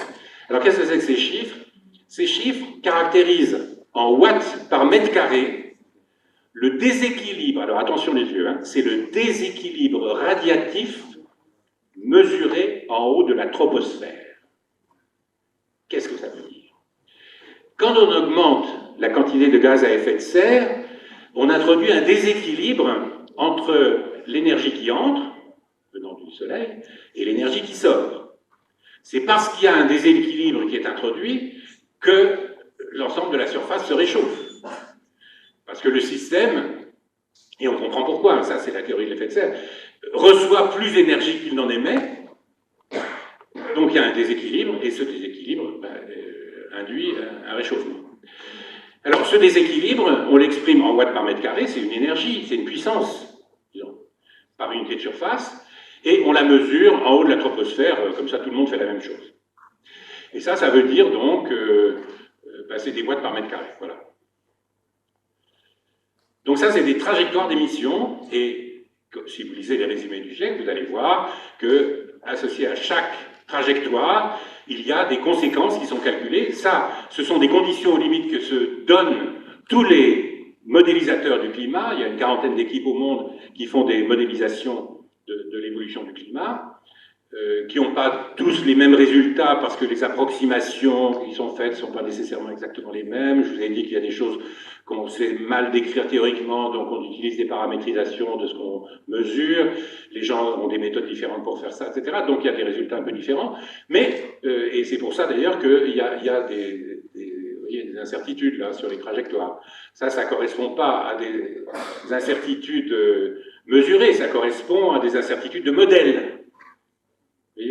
Alors, qu'est-ce que c'est que ces chiffres? Ces chiffres caractérisent en watts par mètre carré le déséquilibre, alors attention les yeux, hein, c'est le déséquilibre radiatif mesuré en haut de la troposphère. Qu'est-ce que ça veut dire? Quand on augmente la quantité de gaz à effet de serre, on introduit un déséquilibre entre l'énergie qui entre, venant du Soleil, et l'énergie qui sort. C'est parce qu'il y a un déséquilibre qui est introduit que l'ensemble de la surface se réchauffe. Parce que le système, et on comprend pourquoi, ça c'est la théorie de l'effet de serre, reçoit plus d'énergie qu'il n'en émet, donc il y a un déséquilibre, et ce déséquilibre induit un réchauffement. Alors ce déséquilibre, on l'exprime en watts par mètre carré, c'est une énergie, c'est une puissance, disons, par unité de surface, et on la mesure en haut de la troposphère, comme ça tout le monde fait la même chose. Et ça veut dire donc, c'est des watts par mètre carré, voilà. Donc ça, c'est des trajectoires d'émissions, et si vous lisez les résumés du GIEC, vous allez voir que, associé à chaque trajectoire, il y a des conséquences qui sont calculées. Ça, ce sont des conditions aux limites que se donnent tous les modélisateurs du climat. Il y a une quarantaine d'équipes au monde qui font des modélisations de l'évolution du climat, qui n'ont pas tous les mêmes résultats parce que les approximations qui sont faites ne sont pas nécessairement exactement les mêmes. Je vous ai dit qu'il y a des choses qu'on sait mal décrire théoriquement, donc on utilise des paramétrisations de ce qu'on mesure. Les gens ont des méthodes différentes pour faire ça, etc. Donc il y a des résultats un peu différents. Mais, et c'est pour ça d'ailleurs qu'il y a des incertitudes là, sur les trajectoires. Ça ne correspond pas à des incertitudes mesurées, ça correspond à des incertitudes de modèles.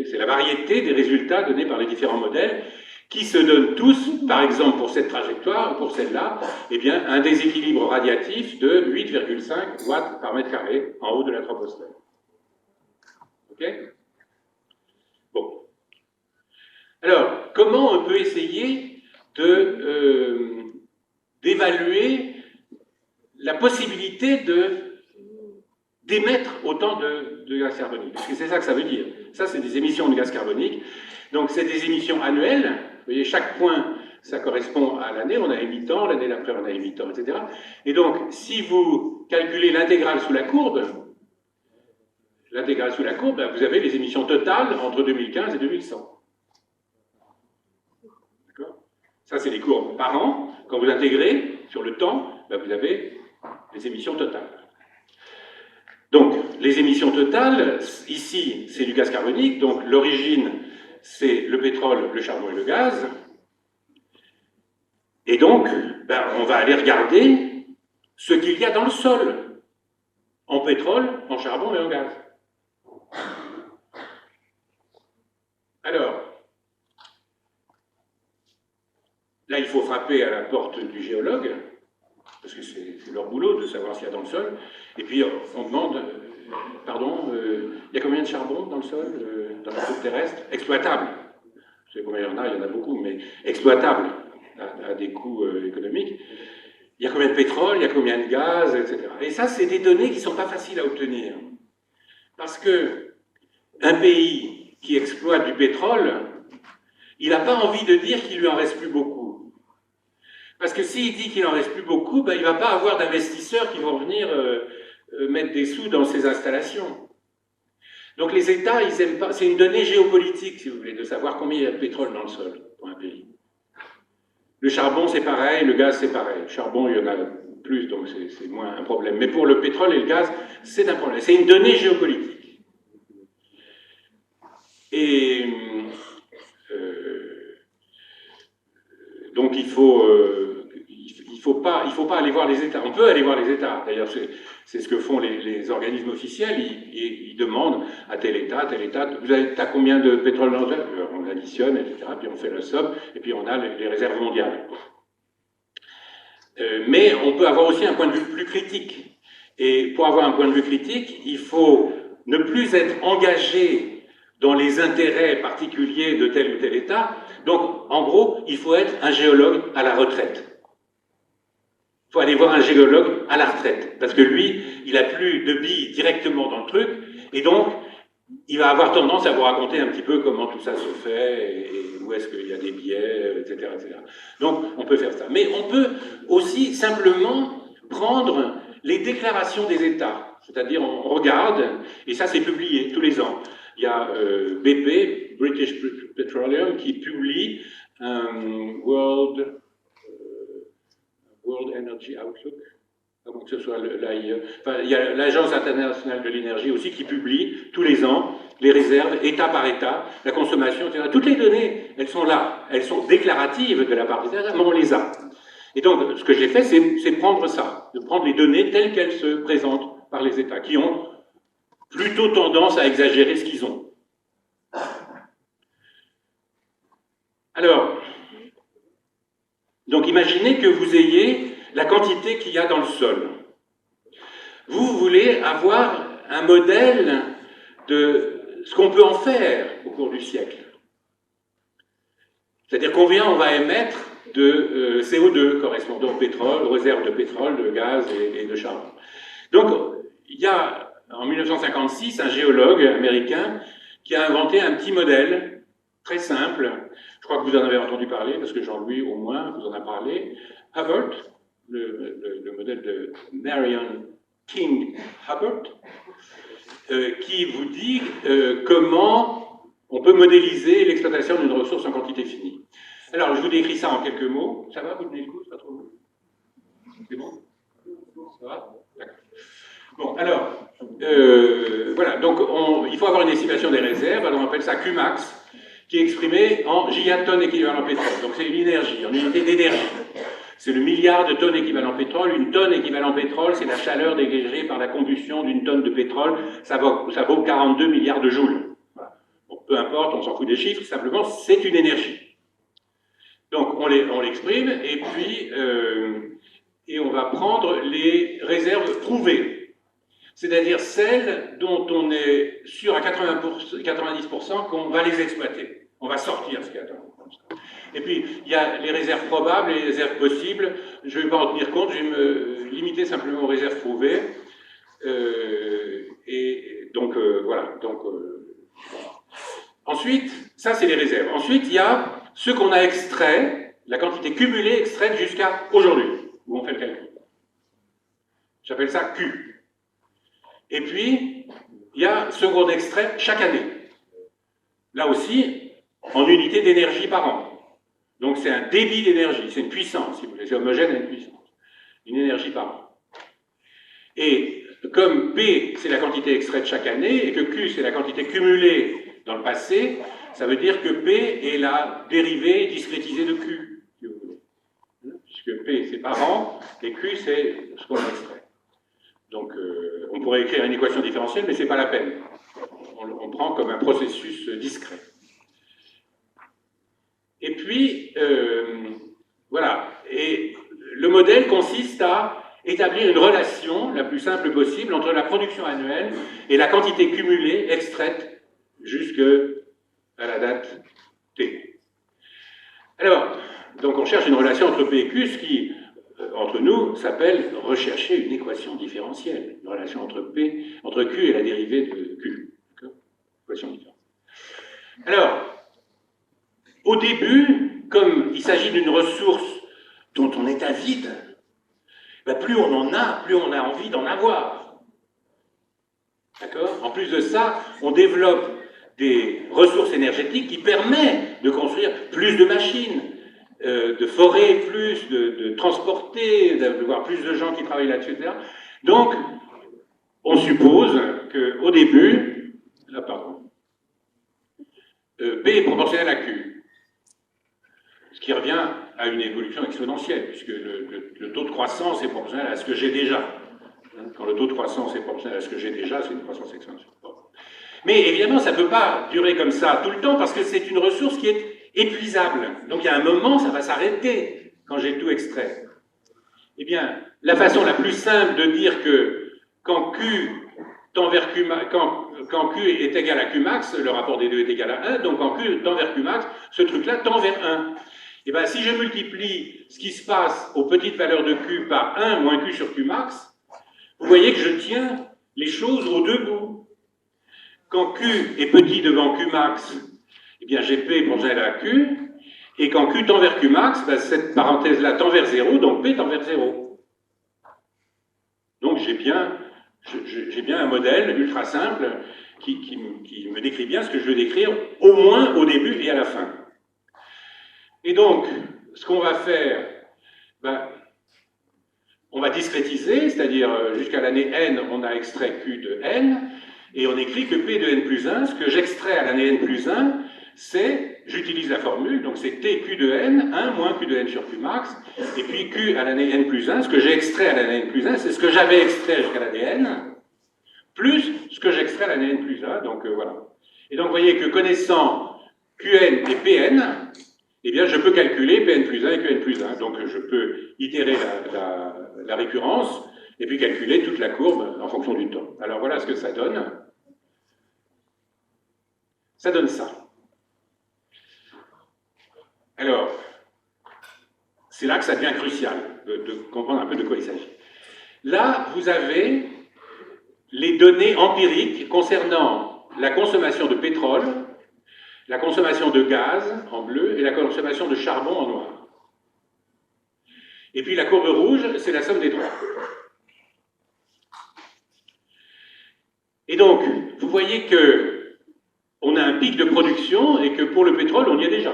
C'est la variété des résultats donnés par les différents modèles qui se donnent tous, par exemple pour cette trajectoire, ou pour celle-là, eh bien, un déséquilibre radiatif de 8,5 watts par mètre carré en haut de la troposphère. Ok? Bon. Alors, comment on peut essayer d'évaluer la possibilité d'émettre autant de gaz carbonique? Parce que c'est ça que ça veut dire. Ça, c'est des émissions de gaz carbonique. Donc, c'est des émissions annuelles. Vous voyez, chaque point, ça correspond à l'année. On a émis tant, l'année d'après, on a émis tant, etc. Et donc, si vous calculez l'intégrale sous la courbe, vous avez les émissions totales entre 2015 et 2100. D'accord? Ça, c'est les courbes par an. Quand vous intégrez sur le temps, vous avez les émissions totales. Donc, les émissions totales, ici, c'est du gaz carbonique, donc l'origine, c'est le pétrole, le charbon et le gaz. Et donc, on va aller regarder ce qu'il y a dans le sol, en pétrole, en charbon et en gaz. Alors, là, il faut frapper à la porte du géologue, parce que c'est leur boulot de savoir ce qu'il y a dans le sol. Et puis, on demande, il y a combien de charbon dans le sol, dans la croûte terrestre? Exploitable. Je sais combien il y en a beaucoup, mais exploitable à des coûts économiques. Il y a combien de pétrole, il y a combien de gaz, etc. Et ça, c'est des données qui ne sont pas faciles à obtenir. Parce que un pays qui exploite du pétrole, il n'a pas envie de dire qu'il lui en reste plus beaucoup. Parce que s'il dit qu'il n'en reste plus beaucoup, il ne va pas avoir d'investisseurs qui vont venir mettre des sous dans ces installations. Donc les États, ils n'aiment pas. C'est une donnée géopolitique, si vous voulez, de savoir combien il y a de pétrole dans le sol pour un pays. Le charbon, c'est pareil, le gaz, c'est pareil. Le charbon, il y en a plus, donc c'est moins un problème. Mais pour le pétrole et le gaz, c'est un problème. C'est une donnée géopolitique. Et donc il faut pas aller voir les États. On peut aller voir les États. D'ailleurs, c'est ce que font les organismes officiels. Ils demandent à tel État, t'as combien de pétrole dans le sol? On additionne, etc. Puis on fait la somme, et puis on a les réserves mondiales. Mais on peut avoir aussi un point de vue plus critique. Et pour avoir un point de vue critique, il faut ne plus être engagé dans les intérêts particuliers de tel ou tel État. Donc, en gros, il faut être un géologue à la retraite. faut aller voir un géologue à la retraite, parce que lui, il a plus de billes directement dans le truc, et donc, il va avoir tendance à vous raconter un petit peu comment tout ça se fait, et où est-ce qu'il y a des biais, etc., etc. Donc, on peut faire ça. Mais on peut aussi simplement prendre les déclarations des États. C'est-à-dire, on regarde, et ça c'est publié tous les ans. Il y a BP, British Petroleum, qui publie un World Energy Outlook, avant que ce soit l'AIE. Enfin, il y a l'Agence internationale de l'énergie aussi qui publie tous les ans les réserves, État par État, la consommation, etc. Toutes les données, elles sont là, elles sont déclaratives de la part des États, mais on les a. Et donc, ce que j'ai fait, c'est prendre ça, de prendre les données telles qu'elles se présentent par les États, qui ont plutôt tendance à exagérer ce qu'ils ont. Alors, donc imaginez que vous ayez la quantité qu'il y a dans le sol. Vous voulez avoir un modèle de ce qu'on peut en faire au cours du siècle. C'est-à-dire combien on va émettre de CO2 correspondant au pétrole, aux réserves de pétrole, de gaz et de charbon. Donc, il y a en 1956 un géologue américain qui a inventé un petit modèle très simple. Je crois que vous en avez entendu parler, parce que Jean-Louis, au moins, vous en a parlé. Hubbert, le modèle de Marion King Hubbert, qui vous dit comment on peut modéliser l'exploitation d'une ressource en quantité finie. Alors, je vous décris ça en quelques mots. Ça va, vous tenez le coup, c'est pas trop long? C'est bon? Ça va? D'accord. Bon, alors, voilà, donc il faut avoir une estimation des réserves, alors on appelle ça Qmax, qui est exprimé en gigatonnes équivalent pétrole. Donc c'est une énergie, en unité d'énergie. C'est le milliard de tonnes équivalent pétrole. Une tonne équivalent pétrole, c'est la chaleur dégagée par la combustion d'une tonne de pétrole. Ça vaut 42 milliards de joules. Voilà. Bon, peu importe, on s'en fout des chiffres, simplement c'est une énergie. Donc on l'exprime, et puis et on va prendre les réserves prouvées. C'est-à-dire celles dont on est sûr à 90% qu'on va les exploiter. On va sortir ce qu'il y a dans. Et puis, il y a les réserves probables et les réserves possibles. Je ne vais pas en tenir compte, je vais me limiter simplement aux réserves prouvées. Et donc, voilà. Donc, ensuite, ça, c'est les réserves. Ensuite, il y a ce qu'on a extrait, la quantité cumulée extraite jusqu'à aujourd'hui, où on fait le calcul. J'appelle ça Q. Et puis, il y a ce qu'on extrait chaque année. Là aussi, en unité d'énergie par an. Donc c'est un débit d'énergie, c'est une puissance, si vous voulez, c'est homogène à une puissance. Une énergie par an. Et comme P, c'est la quantité extraite chaque année, et que Q, c'est la quantité cumulée dans le passé, ça veut dire que P est la dérivée discrétisée de Q, si vous voulez. Puisque P, c'est par an, et Q, c'est ce qu'on extrait. Donc on pourrait écrire une équation différentielle, mais ce n'est pas la peine. On prend comme un processus discret. Et puis, voilà. Et le modèle consiste à établir une relation la plus simple possible entre la production annuelle et la quantité cumulée extraite jusqu'à la date T. Alors, donc on cherche une relation entre P et Q, ce qui, entre nous, s'appelle rechercher une équation différentielle. Une relation entre Q et la dérivée de Q. D'accord ? Équation différentielle. Alors, au début, comme il s'agit d'une ressource dont on est avide, ben plus on en a, plus on a envie d'en avoir. D'accord ? En plus de ça, on développe des ressources énergétiques qui permettent de construire plus de machines, de forer plus, de transporter, de voir plus de gens qui travaillent là-dessus, etc. Donc, on suppose qu'au début, là, pardon, B est proportionnel à Q. Ce qui revient à une évolution exponentielle, puisque le taux de croissance est proportionnel à ce que j'ai déjà. Quand le taux de croissance est proportionnel à ce que j'ai déjà, c'est une croissance exponentielle. Mais évidemment, ça ne peut pas durer comme ça tout le temps, parce que c'est une ressource qui est épuisable. Donc il y a un moment, ça va s'arrêter quand j'ai tout extrait. Eh bien, la façon la plus simple de dire que quand Q tend vers Q, quand Q est égal à Qmax, le rapport des deux est égal à 1, donc quand Q tend vers Qmax, ce truc-là tend vers 1. Et bien, si je multiplie ce qui se passe aux petites valeurs de Q par 1 moins Q sur Q max, vous voyez que je tiens les choses aux deux bouts. Quand Q est petit devant Q max, eh bien j'ai P proportionnel à Q, et quand Q tend vers Q max, ben cette parenthèse-là tend vers 0, donc P tend vers 0. Donc j'ai bien un modèle ultra simple qui me décrit bien ce que je veux décrire, au moins au début et à la fin. Et donc, ce qu'on va faire, ben, on va discrétiser, c'est-à-dire jusqu'à l'année n, on a extrait Q de n, et on écrit que P de n plus 1, ce que j'extrais à l'année n plus 1, c'est, j'utilise la formule, donc c'est TQ de n, 1 moins Q de n sur Q max, et puis Q à l'année n plus 1, ce que j'ai extrait à l'année n plus 1, c'est ce que j'avais extrait jusqu'à l'année n, plus ce que j'extrais à l'année n plus 1, donc voilà. Et donc vous voyez que connaissant Qn et Pn, eh bien je peux calculer Pn plus 1 et Qn plus 1, donc je peux itérer la récurrence, et puis calculer toute la courbe en fonction du temps. Alors voilà ce que ça donne. Ça donne ça. Alors, c'est là que ça devient crucial de comprendre un peu de quoi il s'agit. Là, vous avez les données empiriques concernant la consommation de pétrole, la consommation de gaz en bleu et la consommation de charbon en noir. Et puis la courbe rouge, c'est la somme des trois. Et donc, vous voyez que on a un pic de production et que pour le pétrole, on y est déjà.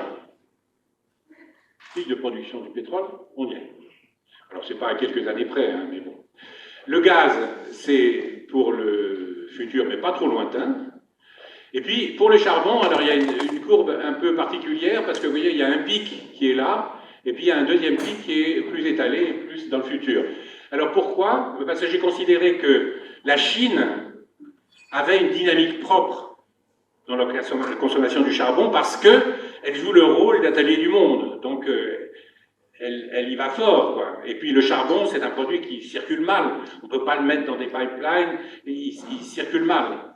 Pic de production du pétrole, on y est. Alors, c'est pas à quelques années près, hein, mais bon. Le gaz, c'est pour le futur, mais pas trop lointain. Et puis, pour le charbon, alors il y a une courbe un peu particulière, parce que vous voyez, il y a un pic qui est là, et puis il y a un deuxième pic qui est plus étalé, et plus dans le futur. Alors pourquoi? Parce que j'ai considéré que la Chine avait une dynamique propre dans la consommation du charbon, parce qu'elle joue le rôle d'atelier du monde. Donc, elle y va fort, quoi. Et puis le charbon, c'est un produit qui circule mal. On ne peut pas le mettre dans des pipelines, il circule mal.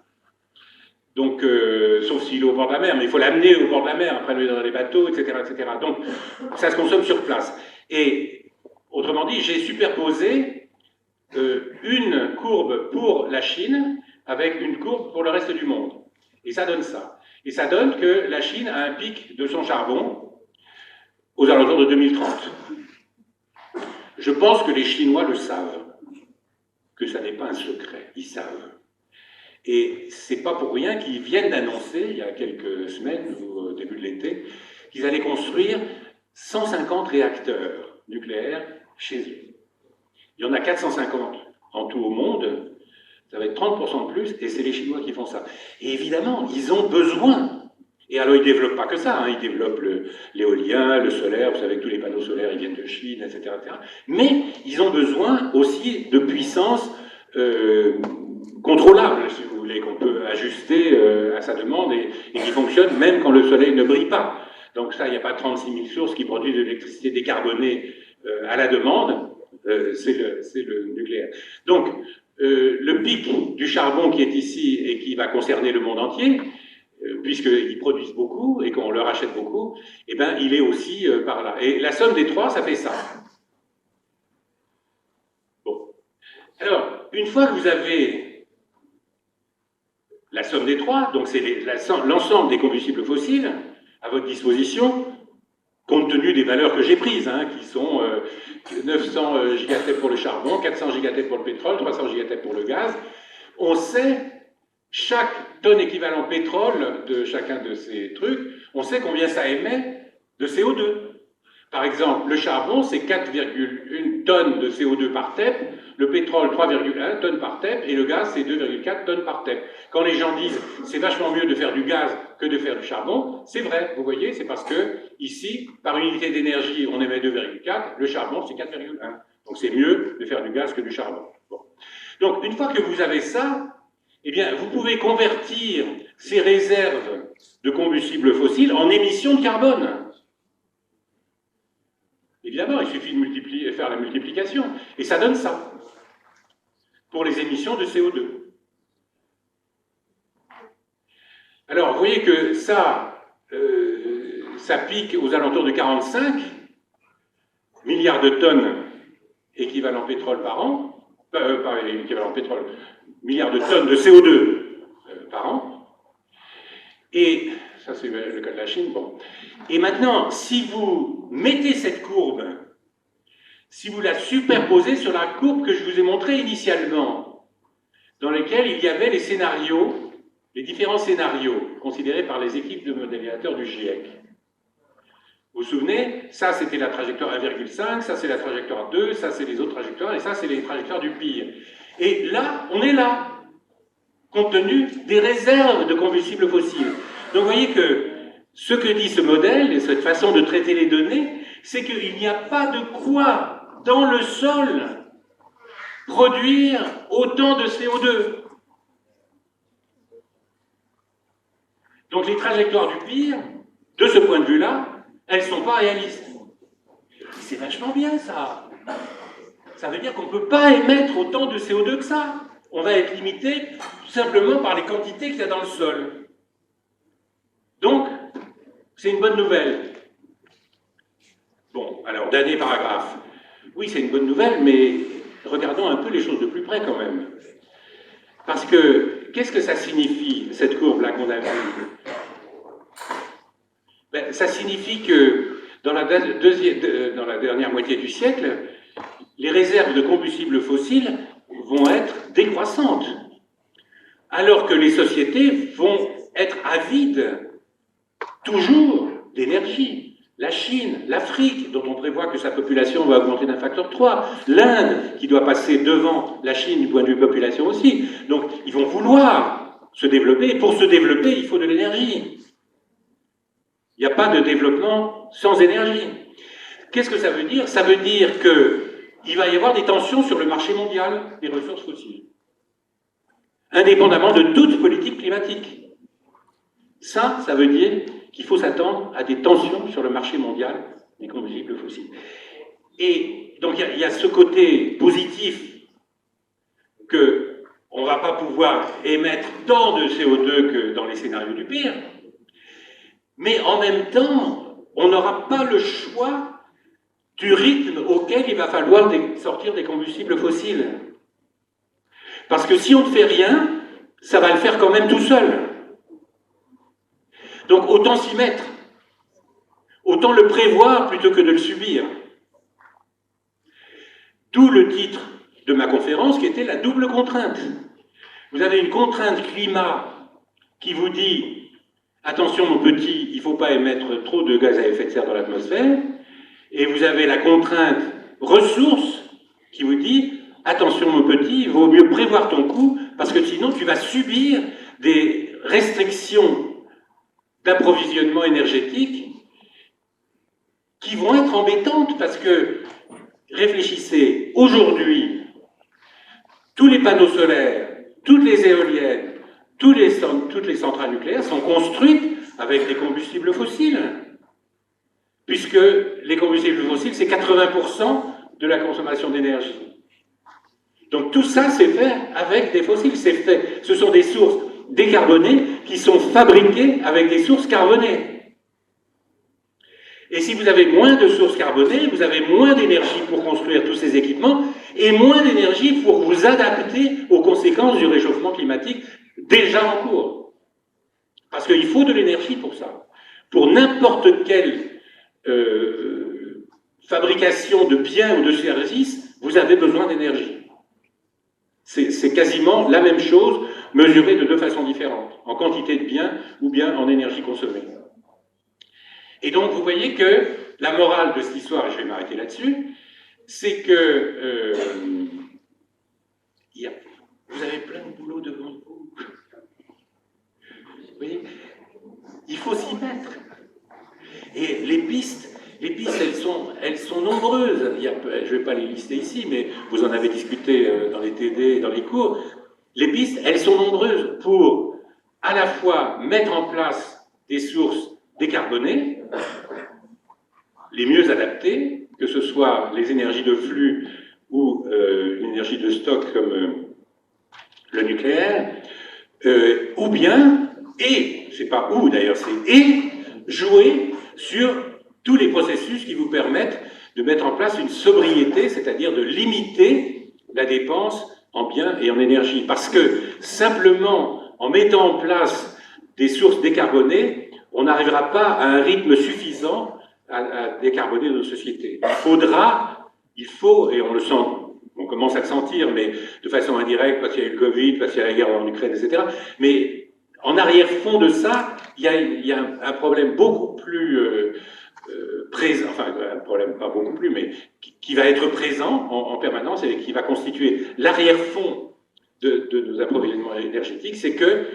Donc, sauf s'il est au bord de la mer, mais il faut l'amener au bord de la mer, après le mettre dans les bateaux, etc., etc. Donc, ça se consomme sur place. Et, autrement dit, j'ai superposé une courbe pour la Chine avec une courbe pour le reste du monde. Et ça donne ça. Et ça donne que la Chine a un pic de son charbon aux alentours de 2030. Je pense que les Chinois le savent, que ça n'est pas un secret, ils savent. Et c'est pas pour rien qu'ils viennent d'annoncer, il y a quelques semaines, au début de l'été, qu'ils allaient construire 150 réacteurs nucléaires chez eux. Il y en a 450 en tout au monde, ça va être 30% de plus, et c'est les Chinois qui font ça. Et évidemment, ils ont besoin. Et alors, ils ne développent pas que ça, hein. Ils développent l'éolien, le solaire, vous savez que tous les panneaux solaires, ils viennent de Chine, etc., etc. Mais ils ont besoin aussi de puissance contrôlable, si vous voulez, qu'on peut ajuster à sa demande et qui fonctionne même quand le soleil ne brille pas. Donc ça, il n'y a pas 36 000 sources qui produisent de l'électricité décarbonée à la demande, c'est le nucléaire. Donc, le pic du charbon qui est ici et qui va concerner le monde entier, puisqu'ils produisent beaucoup et qu'on leur achète beaucoup, eh ben, il est aussi par là. Et la somme des trois, ça fait ça. Bon. Alors, une fois que vous avez la somme des trois, donc c'est l'ensemble des combustibles fossiles à votre disposition, compte tenu des valeurs que j'ai prises, hein, qui sont 900 gigatètres pour le charbon, 400 gigatètres pour le pétrole, 300 gigatètres pour le gaz, on sait chaque tonne équivalent pétrole de chacun de ces trucs, on sait combien ça émet de CO2. Par exemple, le charbon, c'est 4,1 tonnes de CO2 par TEP, le pétrole 3,1 tonnes par TEP, et le gaz, c'est 2,4 tonnes par TEP. Quand les gens disent « c'est vachement mieux de faire du gaz que de faire du charbon », c'est vrai, vous voyez, c'est parce que ici, par unité d'énergie, on émet 2,4, le charbon, c'est 4,1. Donc c'est mieux de faire du gaz que du charbon. Bon. Donc, une fois que vous avez ça, eh bien, vous pouvez convertir ces réserves de combustibles fossiles en émissions de carbone. Évidemment, il suffit de faire la multiplication, et ça donne ça, pour les émissions de CO2. Alors, vous voyez que ça, ça pique aux alentours de 45 milliards de tonnes équivalent pétrole par an, pas équivalent pétrole, milliards de tonnes de CO2 par an. Et ça, c'est le cas de la Chine. Bon. Et maintenant, si vous mettez cette courbe, si vous la superposez sur la courbe que je vous ai montrée initialement, dans laquelle il y avait les scénarios, les différents scénarios considérés par les équipes de modélisateurs du GIEC. Vous vous souvenez, ça c'était la trajectoire 1,5, ça c'est la trajectoire 2, ça c'est les autres trajectoires, et ça c'est les trajectoires du pire. Et là, on est là, compte tenu des réserves de combustibles fossiles. Donc vous voyez que ce que dit ce modèle, et cette façon de traiter les données, c'est qu'il n'y a pas de quoi, dans le sol, produire autant de CO2. Donc les trajectoires du pire, de ce point de vue-là, elles ne sont pas réalistes. C'est vachement bien, ça. Ça veut dire qu'on ne peut pas émettre autant de CO2 que ça. On va être limité simplement par les quantités qu'il y a dans le sol. Donc, c'est une bonne nouvelle. Bon, alors, dernier paragraphe. Oui, c'est une bonne nouvelle, mais regardons un peu les choses de plus près quand même. Parce que, qu'est-ce que ça signifie, cette courbe-là qu'on a vue? Ben, ça signifie que dans la dernière moitié du siècle, les réserves de combustibles fossiles vont être décroissantes, alors que les sociétés vont être avides toujours d'énergie. La Chine, l'Afrique, dont on prévoit que sa population va augmenter d'un facteur 3, l'Inde, qui doit passer devant la Chine du point de vue population aussi. Donc, ils vont vouloir se développer, et pour se développer, il faut de l'énergie. Il n'y a pas de développement sans énergie. Qu'est-ce que ça veut dire? Ça veut dire qu'il va y avoir des tensions sur le marché mondial des ressources fossiles, indépendamment de toute politique climatique. Ça veut dire qu'il faut s'attendre à des tensions sur le marché mondial des combustibles fossiles. Et donc il y a ce côté positif qu'on ne va pas pouvoir émettre tant de CO2 que dans les scénarios du pire, mais en même temps, on n'aura pas le choix du rythme auquel il va falloir sortir des combustibles fossiles. Parce que si on ne fait rien, ça va le faire quand même tout seul. Donc autant s'y mettre. Autant le prévoir plutôt que de le subir. D'où le titre de ma conférence qui était la double contrainte. Vous avez une contrainte climat qui vous dit « Attention mon petit, il ne faut pas émettre trop de gaz à effet de serre dans l'atmosphère » et vous avez la contrainte ressources qui vous dit « Attention mon petit, il vaut mieux prévoir ton coût parce que sinon tu vas subir des restrictions d'approvisionnement énergétique qui vont être embêtantes parce que, réfléchissez, aujourd'hui, tous les panneaux solaires, toutes les éoliennes, toutes les centrales nucléaires sont construites avec des combustibles fossiles, puisque les combustibles fossiles, c'est 80% de la consommation d'énergie. Donc tout ça, c'est fait avec des fossiles, ce sont des sources décarbonées qui sont fabriquées avec des sources carbonées. Et si vous avez moins de sources carbonées, vous avez moins d'énergie pour construire tous ces équipements et moins d'énergie pour vous adapter aux conséquences du réchauffement climatique déjà en cours. Parce qu'il faut de l'énergie pour ça. Pour n'importe quelle fabrication de biens ou de services, vous avez besoin d'énergie. C'est quasiment la même chose, mesurée de deux façons différentes, en quantité de biens ou bien en énergie consommée. Et donc, vous voyez que la morale de cette histoire, et je vais m'arrêter là-dessus, c'est que vous avez plein de boulot devant vous. Vous voyez, il faut s'y mettre. Et les pistes, elles sont nombreuses. Je ne vais pas les lister ici, mais vous en avez discuté dans les TD, dans les cours. Les pistes, elles sont nombreuses pour à la fois mettre en place des sources décarbonées, les mieux adaptées, que ce soit les énergies de flux ou l'énergie de stock comme le nucléaire, ou bien, et, c'est pas ou d'ailleurs, c'est et, jouer sur tous les processus qui vous permettent de mettre en place une sobriété, c'est-à-dire de limiter la dépense en biens et en énergie. Parce que simplement en mettant en place des sources décarbonées, on n'arrivera pas à un rythme suffisant à décarboner nos sociétés. Il faut, et on le sent, on commence à le sentir, mais de façon indirecte, parce qu'il y a eu le Covid, parce qu'il y a la guerre en Ukraine, etc. Mais en arrière-fond de ça, il y a un problème beaucoup plus présent, enfin un problème pas beaucoup plus, mais qui va être présent en permanence et qui va constituer l'arrière-fond de nos approvisionnements énergétiques, c'est que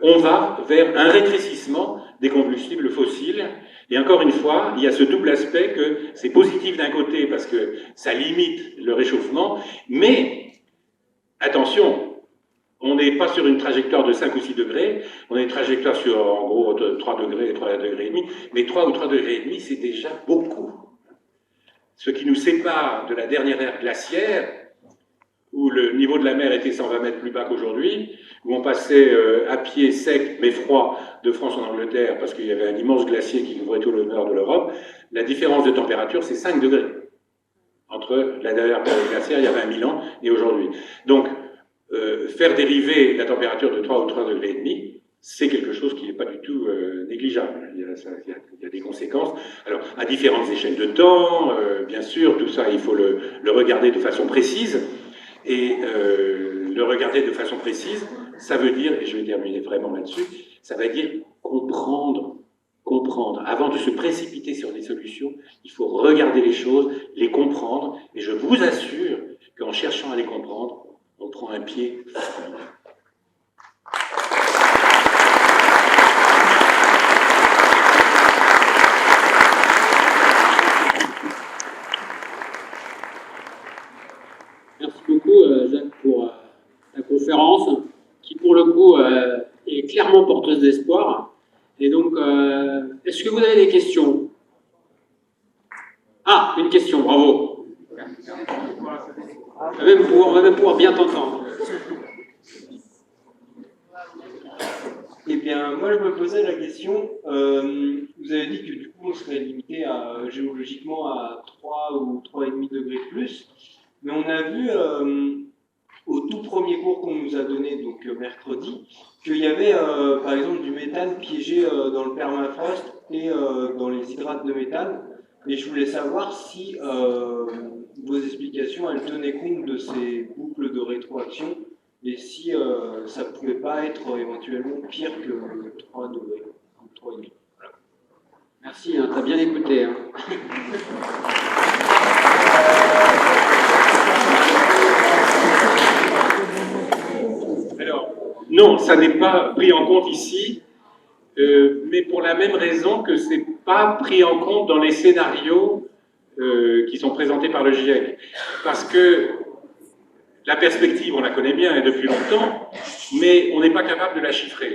on va vers un rétrécissement des combustibles fossiles. Et encore une fois, il y a ce double aspect que c'est positif d'un côté parce que ça limite le réchauffement, mais attention, on n'est pas sur une trajectoire de 5 ou 6 degrés, on a une trajectoire sur en gros 3 degrés, 3 degrés et demi, mais 3 ou 3 degrés et demi, c'est déjà beaucoup. Ce qui nous sépare de la dernière ère glaciaire, où le niveau de la mer était 120 mètres plus bas qu'aujourd'hui, où on passait à pied sec mais froid de France en Angleterre parce qu'il y avait un immense glacier qui couvrait tout le nord de l'Europe, la différence de température c'est 5 degrés entre la dernière période glaciaire il y a 20 000 ans et aujourd'hui. Donc faire dériver la température de 3 ou 3 degrés et demi, c'est quelque chose qui n'est pas du tout négligeable. Il y a des conséquences. Alors, à différentes échelles de temps, bien sûr, tout ça, il faut le regarder de façon précise. Et le regarder de façon précise, ça veut dire, et je vais terminer vraiment là-dessus, ça veut dire comprendre. Avant de se précipiter sur des solutions, il faut regarder les choses, les comprendre, et je vous assure qu'en cherchant à les comprendre, on prend un pied fluide. Merci beaucoup, Jacques, pour la conférence, qui pour le coup est clairement porteuse d'espoir. Et donc, est-ce que vous avez des questions? Ah, une question, bravo. On va même pouvoir bien t'entendre. Eh bien, moi, je me posais la question, vous avez dit que du coup, on serait limité géologiquement à 3 ou 3,5 degrés de plus, mais on a vu au tout premier cours qu'on nous a donné, donc mercredi, qu'il y avait par exemple du méthane piégé dans le permafrost et dans les hydrates de méthane. Et je voulais savoir si vos explications, elles tenaient compte de ces boucles de rétroaction et si ça ne pouvait pas être éventuellement pire que 3 degrés ou 3,5. Voilà. Merci, hein, t'as bien écouté. Hein. Alors, non, ça n'est pas pris en compte ici, mais pour la même raison que ce n'est pas pris en compte dans les scénarios qui sont présentés par le GIEC. Parce que la perspective, on la connaît bien et depuis longtemps, mais on n'est pas capable de la chiffrer.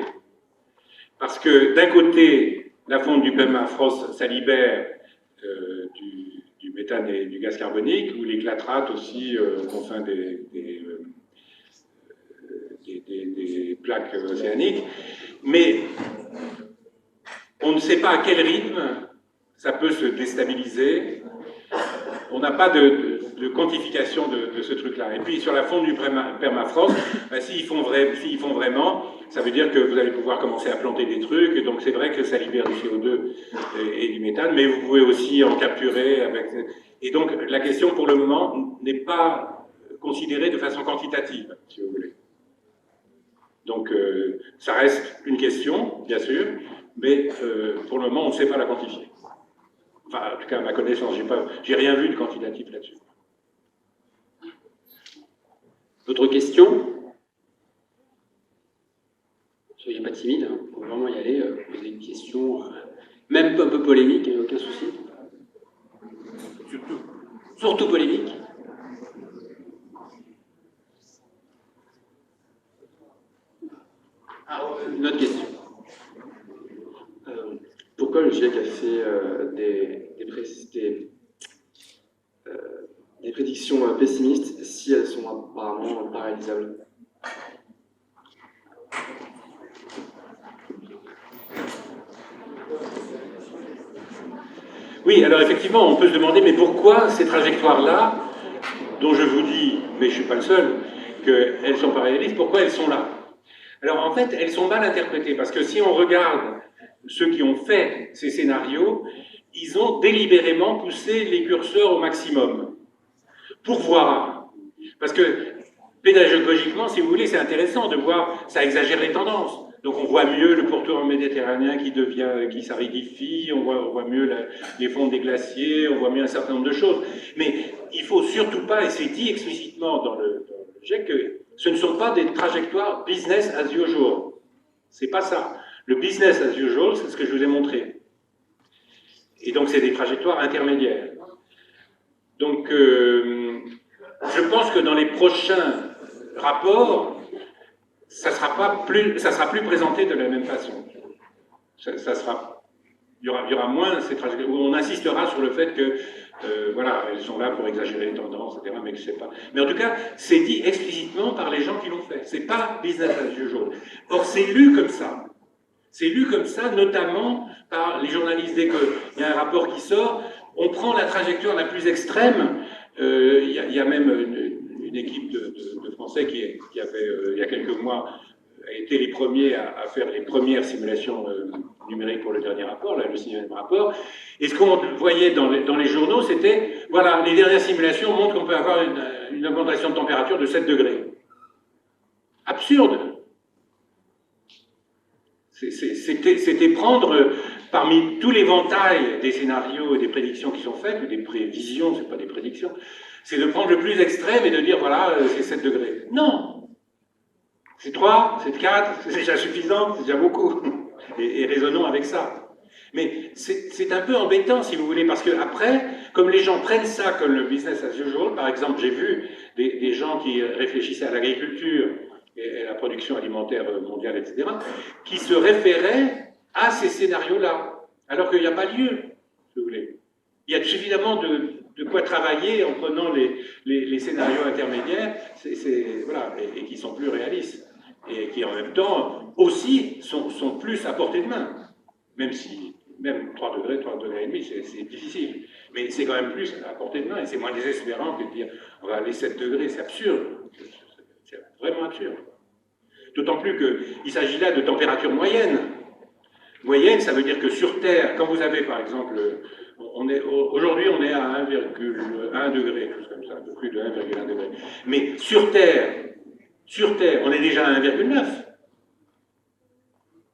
Parce que d'un côté, la fonte du permafrost, ça libère du méthane et du gaz carbonique, ou les clatrates aussi confins des plaques océaniques, mais on ne sait pas à quel rythme ça peut se déstabiliser. On n'a pas de quantification de ce truc-là. Et puis sur la fonte du permafrost, ben, s'ils font vraiment, ça veut dire que vous allez pouvoir commencer à planter des trucs, et donc c'est vrai que ça libère du CO2 et du méthane, mais vous pouvez aussi en capturer avec... Et donc la question pour le moment n'est pas considérée de façon quantitative, si vous voulez. Donc ça reste une question, bien sûr, mais pour le moment on ne sait pas la quantifier. Enfin, en tout cas, à ma connaissance, j'ai rien vu de quantitatif là-dessus. D'autres questions? Soyez pas timide, hein. Faut vraiment y aller, poser une question, même un peu polémique, aucun souci. Surtout polémique. Ah, une autre question. Pourquoi le GIEC a fait des prédictions pessimistes si elles sont apparemment pas réalisables? Oui, alors effectivement, on peut se demander, mais pourquoi ces trajectoires-là, dont je vous dis, mais je ne suis pas le seul, qu'elles ne sont pas réalistes, pourquoi elles sont là? Alors en fait, elles sont mal interprétées, parce que si on regarde ceux qui ont fait ces scénarios, ils ont délibérément poussé les curseurs au maximum, pour voir. Parce que pédagogiquement, si vous voulez, c'est intéressant de voir, ça exagère les tendances. Donc on voit mieux le pourtour méditerranéen qui s'aridifie, on voit mieux les fonds des glaciers, on voit mieux un certain nombre de choses. Mais il ne faut surtout pas, et c'est dit explicitement dans le GIEC, que ce ne sont pas des trajectoires business as usual. C'est pas ça. Le business as usual, c'est ce que je vous ai montré. Et donc c'est des trajectoires intermédiaires. Donc je pense que dans les prochains rapports, ça sera plus présenté de la même façon. Il y aura moins ces trajectoires, où on insistera sur le fait que, voilà, elles sont là pour exagérer les tendances, etc., mais que je sais pas. Mais en tout cas, c'est dit explicitement par les gens qui l'ont fait. C'est pas business as usual. Or, c'est lu comme ça. C'est lu comme ça, notamment par les journalistes dès qu'il y a un rapport qui sort. On prend la trajectoire la plus extrême. Il y a même une équipe de Français qui avait, il y a quelques mois, été les premiers à faire les premières simulations numériques pour le dernier rapport, là, le 6e rapport. Et ce qu'on voyait dans les journaux, c'était, voilà, les dernières simulations montrent qu'on peut avoir une augmentation de température de 7 degrés. Absurde. C'était prendre, parmi tout l'éventail des scénarios et des prédictions qui sont faites, ou des prévisions, c'est pas des prédictions, c'est de prendre le plus extrême et de dire, voilà, c'est 7 degrés. Non! C'est 3, c'est 4, c'est déjà suffisant, c'est déjà beaucoup. Et raisonnons avec ça. Mais c'est un peu embêtant, si vous voulez, parce que après, comme les gens prennent ça comme le business as usual, par exemple, j'ai vu des gens qui réfléchissaient à l'agriculture et la production alimentaire mondiale, etc., qui se référaient à ces scénarios-là, alors qu'il n'y a pas lieu, si vous voulez. Il y a suffisamment de quoi travailler en prenant les scénarios intermédiaires, voilà, et qui sont plus réalistes, et qui en même temps aussi sont plus à portée de main, même 3 degrés, 3 degrés et demi, c'est difficile, mais c'est quand même plus à portée de main, et c'est moins désespérant que de dire on va aller 7 degrés, c'est absurde, c'est vraiment absurde. D'autant plus qu'il s'agit là de température moyenne. Moyenne, ça veut dire que sur Terre, quand vous avez par exemple, aujourd'hui on est à 1,1 degré, chose comme ça, un peu plus de 1,1 degré. Mais sur Terre, on est déjà à 1,9.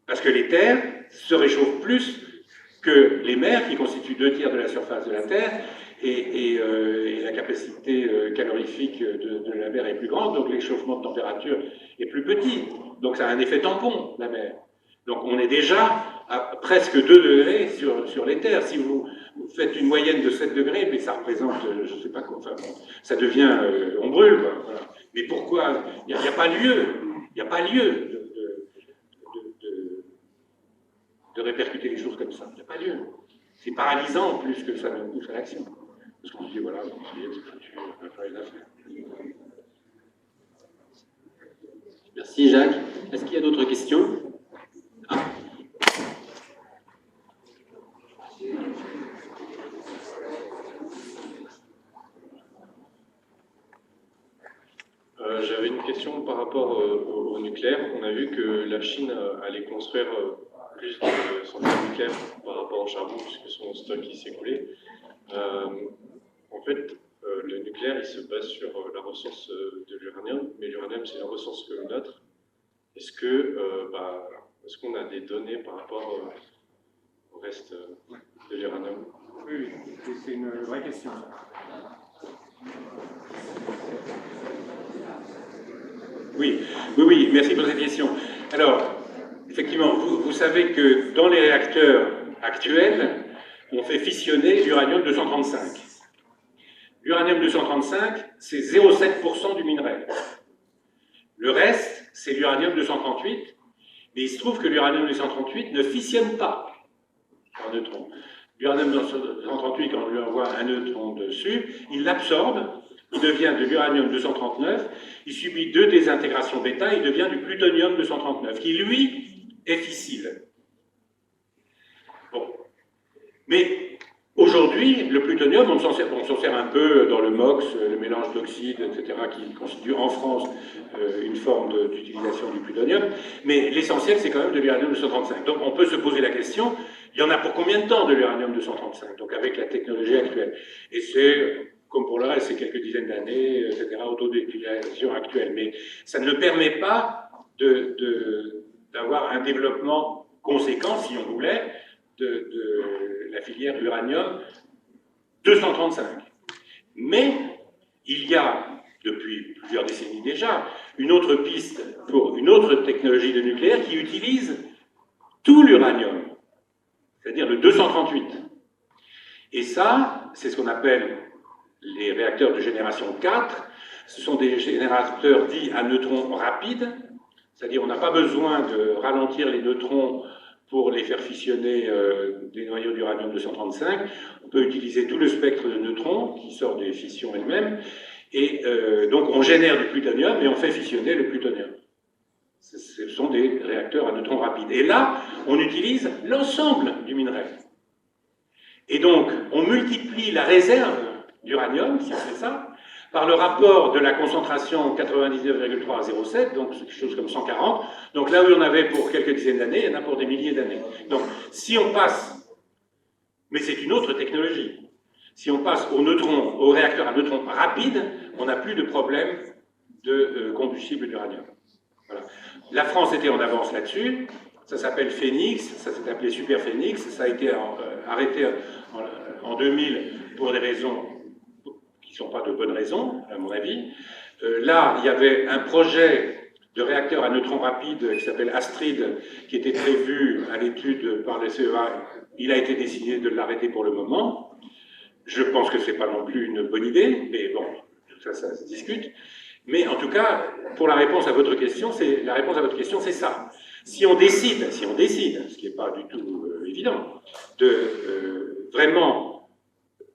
Parce que les terres se réchauffent plus que les mers, qui constituent 2/3 de la surface de la Terre, et la capacité calorifique de la mer est plus grande, donc l'échauffement de température est plus petit. Donc ça a un effet tampon, la mer. Donc on est déjà à presque 2 degrés sur les terres. Si vous faites une moyenne de 7 degrés, mais ça représente, je ne sais pas quoi, enfin, bon, ça devient, on brûle, quoi, voilà. Mais pourquoi? Il n'y a pas lieu, de répercuter les choses comme ça. Il n'y a pas lieu. C'est paralysant plus que ça ne pousse à l'action. Parce qu'on se dit, voilà, c'est foutu, on va faire les affaires. Merci Jacques. Est-ce qu'il y a d'autres questions? J'avais une question par rapport au nucléaire. On a vu que la Chine allait construire plus de centrales nucléaires par rapport au charbon, puisque son stock il s'est écoulé. En fait, le nucléaire il se base sur la ressource de l'uranium, mais l'uranium c'est une ressource comme une autre. Est-ce qu'on a des données par rapport au reste de l'uranium? Oui, c'est une vraie question. Oui, merci pour cette question. Alors, effectivement, vous savez que dans les réacteurs actuels, on fait fissionner l'uranium-235. L'uranium-235, c'est 0,7% du minerai. Le reste, c'est l'uranium-238, mais il se trouve que l'uranium-238 ne fissionne pas en neutrons. L'uranium-238, quand on lui envoie un neutron dessus, il l'absorbe, il devient de l'uranium-239, il subit 2 désintégrations bêta, il devient du plutonium-239, qui lui est fissile. Bon. Mais Aujourd'hui, le plutonium, on s'en sert un peu dans le MOX, le mélange d'oxyde, etc., qui constitue en France une forme d'utilisation du plutonium, mais l'essentiel, c'est quand même de l'uranium-235. Donc on peut se poser la question, il y en a pour combien de temps de l'uranium-235, donc avec la technologie actuelle? Et c'est, comme pour le reste, c'est quelques dizaines d'années, etc., au taux d'utilisation actuelle. Mais ça ne permet pas d'avoir un développement conséquent, si on voulait, de la filière uranium 235. Mais il y a, depuis plusieurs décennies déjà, une autre piste pour une autre technologie de nucléaire qui utilise tout l'uranium, c'est-à-dire le 238. Et ça, c'est ce qu'on appelle les réacteurs de génération 4. Ce sont des générateurs dits à neutrons rapides, c'est-à-dire on n'a pas besoin de ralentir les neutrons pour les faire fissionner des noyaux d'uranium-235. On peut utiliser tout le spectre de neutrons qui sort des fissions elles-mêmes, et donc on génère du plutonium et on fait fissionner le plutonium. Ce sont des réacteurs à neutrons rapides. Et là, on utilise l'ensemble du minerai. Et donc, on multiplie la réserve d'uranium, si on fait ça, par le rapport de la concentration 99,3 à 0,7, donc c'est quelque chose comme 140. Donc là où on avait pour quelques dizaines d'années, il y en a pour des milliers d'années. Donc si on passe, mais c'est une autre technologie, si on passe au réacteur à neutrons rapide, on n'a plus de problème de combustible d'uranium. Voilà. La France était en avance là-dessus, ça s'appelle Phénix, ça s'est appelé Super Phénix, ça a été arrêté en 2000 pour des raisons qui ne sont pas de bonnes raisons, à mon avis. Là, il y avait un projet de réacteur à neutrons rapides qui s'appelle Astrid, qui était prévu à l'étude par le CEA. Il a été décidé de l'arrêter pour le moment. Je pense que ce n'est pas non plus une bonne idée, mais bon, ça se discute. Mais en tout cas, pour la réponse à votre question, c'est ça. Si on décide, ce qui n'est pas du tout évident, de vraiment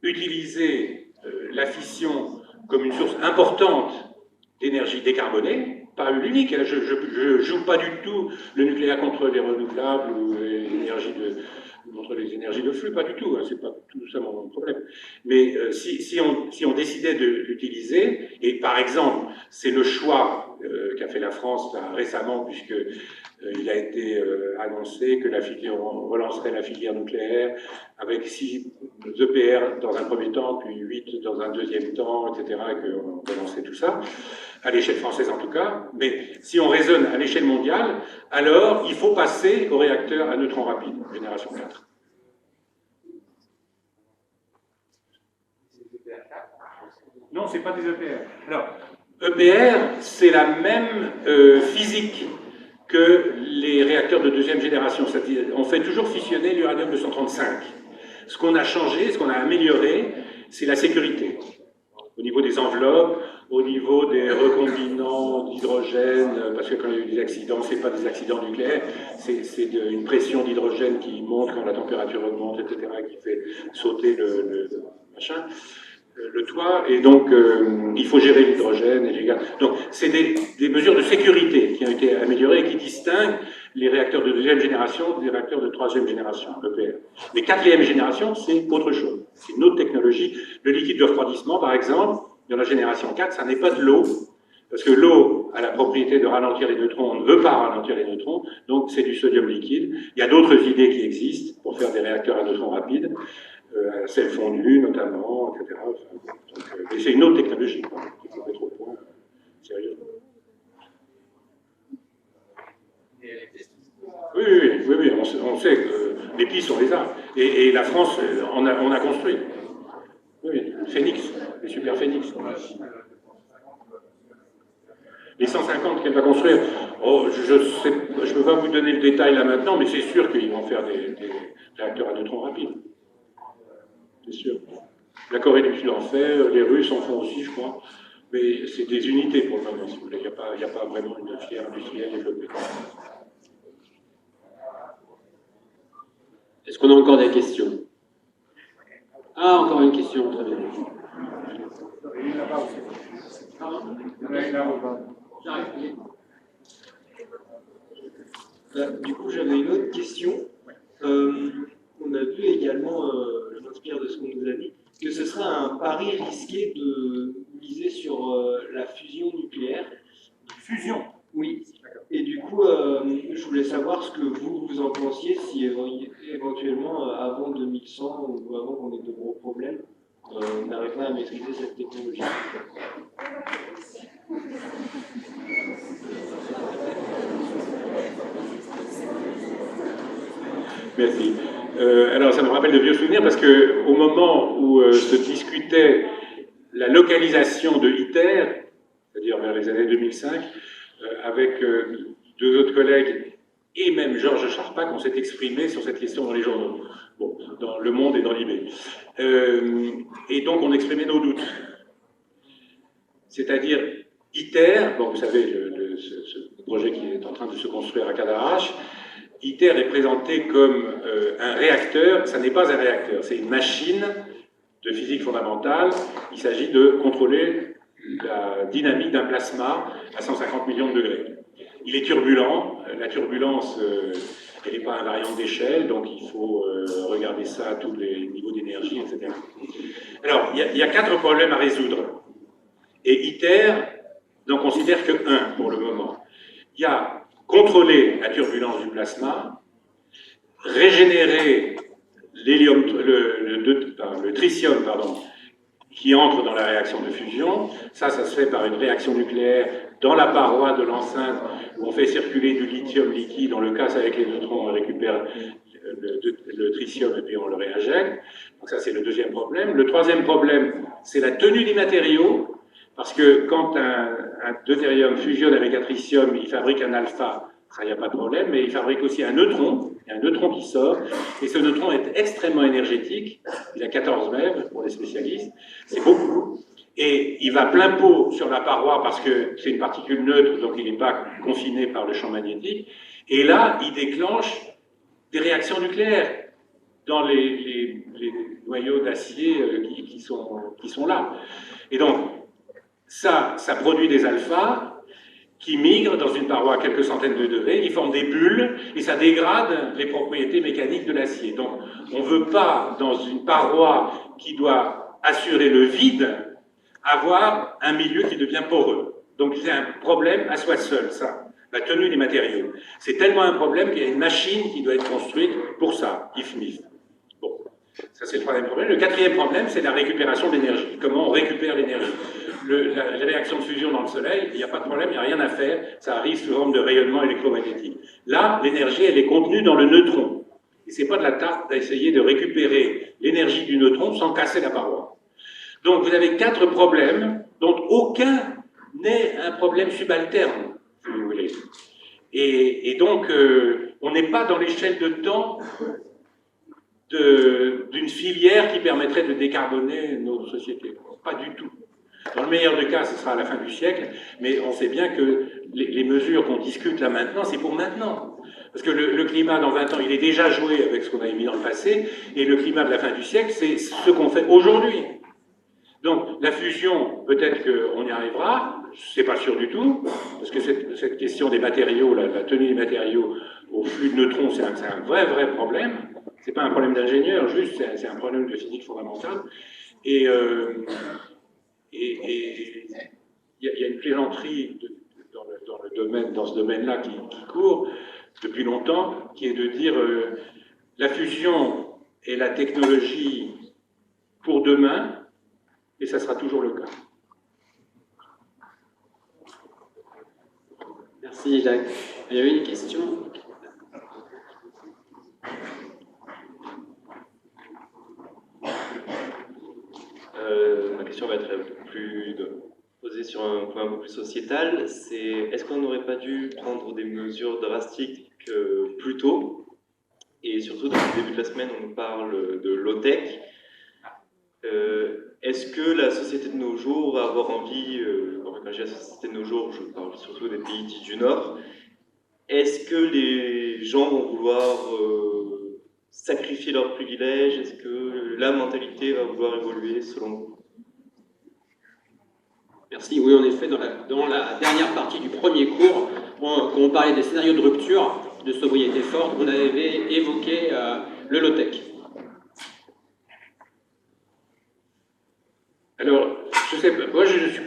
utiliser la fission comme une source importante d'énergie décarbonée, pas l'unique, je ne joue pas du tout le nucléaire contre les renouvelables ou contre les énergies de flux, pas du tout, hein, c'est pas tout ça mon problème. Mais si on décidait de l'utiliser, et par exemple, c'est le choix qu'a fait la France là, récemment, puisque il a été annoncé que on relancerait la filière nucléaire avec 6 EPR dans un premier temps, puis 8 dans un deuxième temps, etc., et qu'on relançait tout ça, à l'échelle française en tout cas. Mais si on raisonne à l'échelle mondiale, alors il faut passer au réacteur à neutrons rapides, génération 4. Non, ce n'est pas des EPR. Alors, EPR, c'est la même physique que les réacteurs de deuxième génération, c'est-à-dire on fait toujours fissionner l'uranium-235. Ce qu'on a changé, ce qu'on a amélioré, c'est la sécurité. Au niveau des enveloppes, au niveau des recombinants d'hydrogène, parce que quand il y a eu des accidents, ce n'est pas des accidents nucléaires, c'est une pression d'hydrogène qui monte quand la température augmente, etc., qui fait sauter le toit, et donc il faut gérer l'hydrogène et les gaz. Donc c'est des mesures de sécurité qui ont été améliorées et qui distinguent les réacteurs de deuxième génération des réacteurs de troisième génération, EPR. Les quatrième génération, c'est autre chose. C'est une autre technologie. Le liquide de refroidissement, par exemple, dans la génération 4, ça n'est pas de l'eau, parce que l'eau a la propriété de ralentir les neutrons, on ne veut pas ralentir les neutrons, donc c'est du sodium liquide. Il y a d'autres idées qui existent pour faire des réacteurs à neutrons rapides, à sel fondu notamment, etc. Et c'est une autre technologie, il faut mettre au point, sérieux. Oui, on sait que les pistes, on les a. Et la France, on a construit. Oui, Phénix, les Super Phénix. Les 150 qu'elle va construire, je ne peux pas vous donner le détail là maintenant, mais c'est sûr qu'ils vont faire des réacteurs à neutrons rapides. C'est sûr. La Corée du Sud en fait, les Russes en font aussi, je crois. Mais c'est des unités pour le moment, si vous voulez. Il n'y a pas vraiment une filière industrielle développée. Est-ce qu'on a encore des questions? Ah, encore une question, très bien. Du coup, j'avais une autre question. on a vu également, je m'inspire de ce qu'on nous a dit, que ce serait un pari risqué de miser sur la fusion nucléaire. Fusion. Oui. Et du coup, je voulais savoir ce que vous en pensiez, si éventuellement, avant 2100 ou avant qu'on ait de gros problèmes, on n'arriverait à maîtriser cette technologie. Merci. Alors, ça me rappelle de vieux souvenirs parce qu'au moment où se discutait la localisation de ITER, c'est-à-dire vers les années 2005, avec deux autres collègues et même Georges Charpak, on s'est exprimé sur cette question dans les journaux, bon, dans Le Monde et dans l'IB. Et donc, on exprimait nos doutes. C'est-à-dire, ITER, bon, vous savez, ce projet qui est en train de se construire à Cadarache, ITER est présenté comme un réacteur. Ça n'est pas un réacteur, c'est une machine de physique fondamentale. Il s'agit de contrôler la dynamique d'un plasma à 150 millions de degrés. Il est turbulent. La turbulence, elle n'est pas invariante d'échelle, donc il faut regarder ça à tous les niveaux d'énergie, etc. Alors, il y a 4 problèmes à résoudre. Et ITER n'en considère que 1 pour le moment. Il y a contrôler la turbulence du plasma, régénérer le tritium, qui entre dans la réaction de fusion. Ça se fait par une réaction nucléaire dans la paroi de l'enceinte où on fait circuler du lithium liquide. Dans le cas avec les neutrons, on récupère le tritium et puis on le réinjecte. Donc ça, c'est le deuxième problème. Le troisième problème, c'est la tenue des matériaux. Parce que quand un deutérium fusionne avec un tritium, il fabrique un alpha, ça, il n'y a pas de problème, mais il fabrique aussi un neutron. Il y a un neutron qui sort, et ce neutron est extrêmement énergétique. Il a 14 MeV pour les spécialistes, c'est beaucoup. Et il va plein pot sur la paroi parce que c'est une particule neutre, donc il n'est pas confiné par le champ magnétique. Et là, il déclenche des réactions nucléaires dans les noyaux d'acier qui sont là. Et donc, ça produit des alphas qui migrent dans une paroi à quelques centaines de degrés, qui forment des bulles, et ça dégrade les propriétés mécaniques de l'acier. Donc, on ne veut pas, dans une paroi qui doit assurer le vide, avoir un milieu qui devient poreux. Donc, c'est un problème à soi seul, ça, la tenue des matériaux. C'est tellement un problème qu'il y a une machine qui doit être construite pour ça, IFMIF. Bon, ça c'est le troisième problème. Le quatrième problème, c'est la récupération de l'énergie. Comment on récupère l'énergie? Les réactions de fusion dans le Soleil, il n'y a pas de problème, il n'y a rien à faire, ça arrive sous forme de rayonnement électromagnétique. Là, l'énergie, elle est contenue dans le neutron. Et c'est pas de la tarte d'essayer de récupérer l'énergie du neutron sans casser la paroi. Donc vous avez 4 problèmes, dont aucun n'est un problème subalterne, si vous voulez. Et donc, on n'est pas dans l'échelle de temps d'une filière qui permettrait de décarboner nos sociétés. Pas du tout. Dans le meilleur des cas, ce sera à la fin du siècle, mais on sait bien que les mesures qu'on discute là maintenant, c'est pour maintenant. Parce que le climat, dans 20 ans, il est déjà joué avec ce qu'on a mis dans le passé, et le climat de la fin du siècle, c'est ce qu'on fait aujourd'hui. Donc, la fusion, peut-être qu'on y arrivera, c'est pas sûr du tout, parce que cette question des matériaux, la tenue des matériaux au flux de neutrons, c'est un vrai problème. C'est pas un problème d'ingénieur, juste, c'est un problème de physique fondamentale. Et il y a une plaisanterie dans ce domaine-là qui court depuis longtemps, qui est de dire la fusion est la technologie pour demain, et ça sera toujours le cas. Merci Jacques. Il y avait une question. Ma question va être posée sur un point un peu plus sociétal. C'est est-ce qu'on n'aurait pas dû prendre des mesures drastiques plus tôt? Et surtout, depuis le début de la semaine, on nous parle de low-tech. Est-ce que la société de nos jours va avoir envie, quand je dis la société de nos jours, je parle surtout des pays dits du Nord, est-ce que les gens vont vouloir sacrifier leurs privilèges? Est-ce que la mentalité va vouloir évoluer selon vous? Merci. Oui, en effet, dans la dernière partie du premier cours, quand on parlait des scénarios de rupture, de sobriété forte, on avait évoqué le low-tech.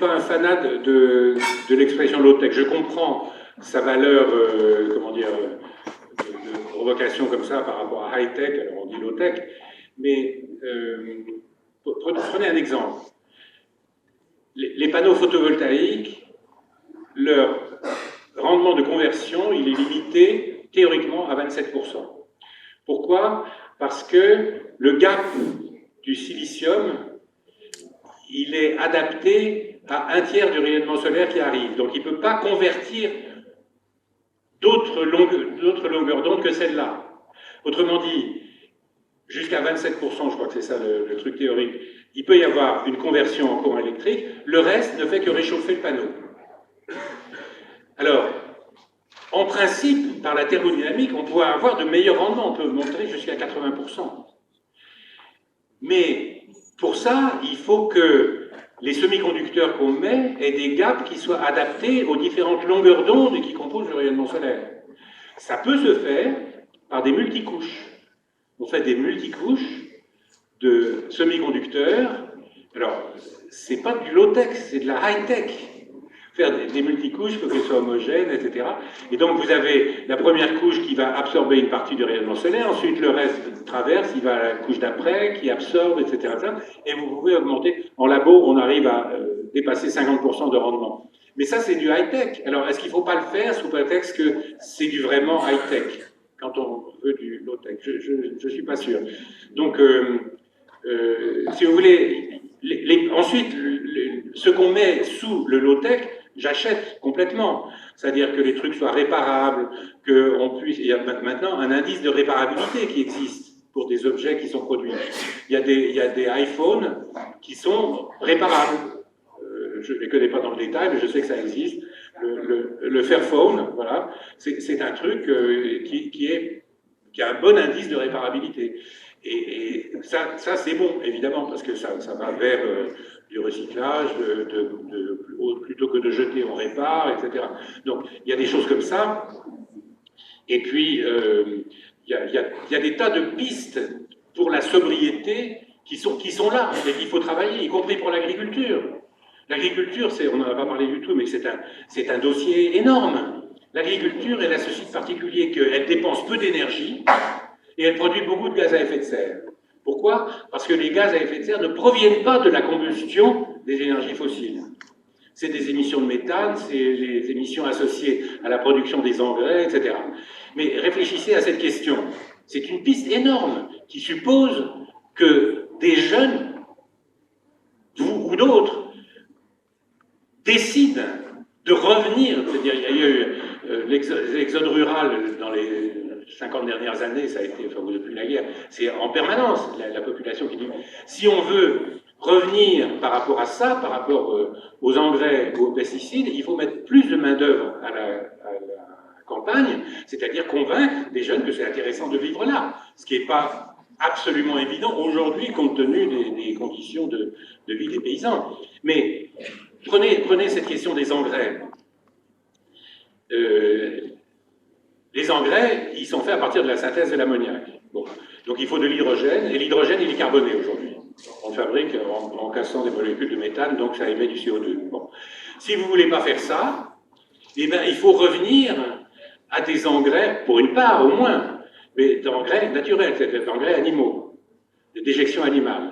pas un fanat de l'expression low-tech. Je comprends sa valeur, comment dire, de provocation comme ça par rapport à high-tech, alors on dit low-tech, mais prenez un exemple. Les panneaux photovoltaïques, leur rendement de conversion, il est limité théoriquement à 27%. Pourquoi? Parce que le gap du silicium, il est adapté à un tiers du rayonnement solaire qui arrive. Donc il ne peut pas convertir d'autres longueurs d'onde que celle-là. Autrement dit, jusqu'à 27%, je crois que c'est ça le truc théorique, il peut y avoir une conversion en courant électrique, le reste ne fait que réchauffer le panneau. Alors, en principe, par la thermodynamique, on pourrait avoir de meilleurs rendements, on peut monter jusqu'à 80%. Mais pour ça, il faut que les semi-conducteurs qu'on met aient des gaps qui soient adaptés aux différentes longueurs d'onde qui composent le rayonnement solaire. Ça peut se faire par des multicouches. On fait des multicouches de semi-conducteurs. Alors, c'est pas du low-tech, c'est de la high-tech. Faire des multicouches, il faut qu'elles soient homogènes, etc. Et donc, vous avez la première couche qui va absorber une partie du rayonnement solaire, ensuite le reste traverse, il va à la couche d'après, qui absorbe, etc. Et vous pouvez augmenter. En labo, on arrive à dépasser 50% de rendement. Mais ça, c'est du high-tech. Alors, est-ce qu'il ne faut pas le faire sous prétexte que c'est du vraiment high-tech, quand on veut du low-tech? Je ne suis pas sûr. Donc, si vous voulez, ensuite, ce qu'on met sous le low-tech, j'achète complètement. C'est-à-dire que les trucs soient réparables, qu'on puisse... Il y a maintenant un indice de réparabilité qui existe pour des objets qui sont produits. Il y a des iPhones qui sont réparables. Je ne les connais pas dans le détail, mais je sais que ça existe. Le Fairphone, voilà, c'est un truc qui a un bon indice de réparabilité. Et ça c'est bon, évidemment, parce que ça va vers du recyclage, plutôt que de jeter, on répare, etc. Donc, il y a des choses comme ça. Et puis, il y a des tas de pistes pour la sobriété qui sont là, et qu'il faut travailler, y compris pour l'agriculture. L'agriculture, on n'en a pas parlé du tout, mais c'est un dossier énorme. L'agriculture, elle a ce site particulier qu'elle dépense peu d'énergie, et elle produit beaucoup de gaz à effet de serre. Pourquoi? Parce que les gaz à effet de serre ne proviennent pas de la combustion des énergies fossiles. C'est des émissions de méthane, c'est les émissions associées à la production des engrais, etc. Mais réfléchissez à cette question. C'est une piste énorme qui suppose que des jeunes, vous ou d'autres, décident de revenir. C'est-à-dire, il y a eu l'exode rural dans les 50 dernières années, ça a été, enfin, depuis la guerre, c'est en permanence la population qui dit si on veut revenir par rapport à ça, par rapport aux engrais ou aux pesticides, il faut mettre plus de main-d'œuvre à la campagne, c'est-à-dire convaincre des jeunes que c'est intéressant de vivre là, ce qui n'est pas absolument évident aujourd'hui compte tenu des conditions de vie des paysans. Mais prenez cette question des engrais. Les engrais, ils sont faits à partir de la synthèse de l'ammoniac. Bon. Donc il faut de l'hydrogène, et l'hydrogène, il est carboné aujourd'hui. On le fabrique en cassant des molécules de méthane, donc ça émet du CO2. Bon. Si vous ne voulez pas faire ça, eh bien, il faut revenir à des engrais, pour une part au moins, mais d'engrais naturels, c'est-à-dire d'engrais animaux, de déjection animale.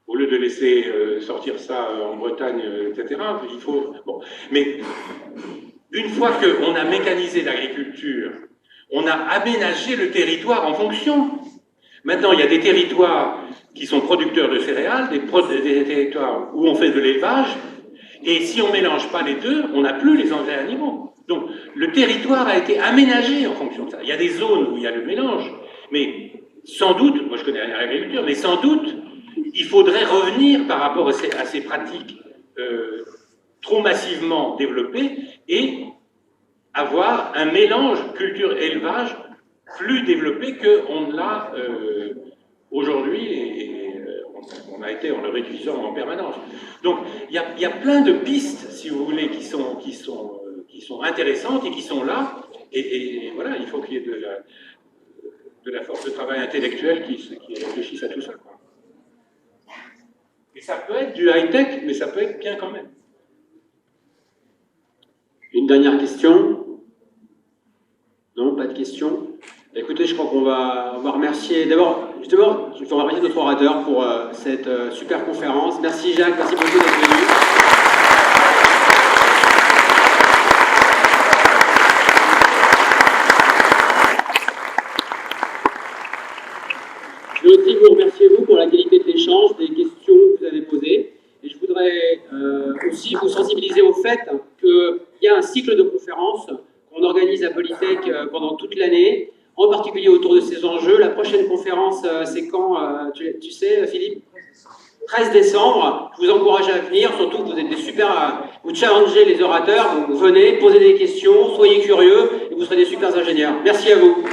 Au lieu de laisser sortir ça en Bretagne, etc., il faut... Bon. Mais une fois qu'on a mécanisé l'agriculture, on a aménagé le territoire en fonction. Maintenant, il y a des territoires qui sont producteurs de céréales, des territoires où on fait de l'élevage, et si on ne mélange pas les deux, on n'a plus les engrais animaux. Donc, le territoire a été aménagé en fonction de ça. Il y a des zones où il y a le mélange, mais sans doute, moi je connais rien à l'agriculture, mais sans doute, il faudrait revenir par rapport à ces pratiques trop massivement développées et avoir un mélange culture-élevage plus développé qu'on ne l'a aujourd'hui et on a été en le réduisant en permanence. Donc il y a plein de pistes, si vous voulez, qui sont intéressantes et qui sont là, et voilà, il faut qu'il y ait de la force de travail intellectuelle qui réfléchisse à tout ça, quoi. Et ça peut être du high-tech, mais ça peut être bien quand même. dernière question? Non, pas de questions. Écoutez, je crois qu'on va remercier d'abord, justement, on va remercier notre orateur pour cette super conférence. Merci Jacques, merci beaucoup d'être venu. Je veux aussi vous remercier, vous, pour la qualité de l'échange, des questions que vous avez posées. Et je voudrais aussi vous sensibiliser au fait qu'il y a un cycle de conférences qu'on organise à Polytech pendant toute l'année, en particulier autour de ces enjeux. La prochaine conférence, c'est quand, tu sais, Philippe? 13 décembre. Je vous encourage à venir, surtout que vous êtes des super... vous challengez les orateurs, donc venez, posez des questions, soyez curieux, et vous serez des super ingénieurs. Merci à vous.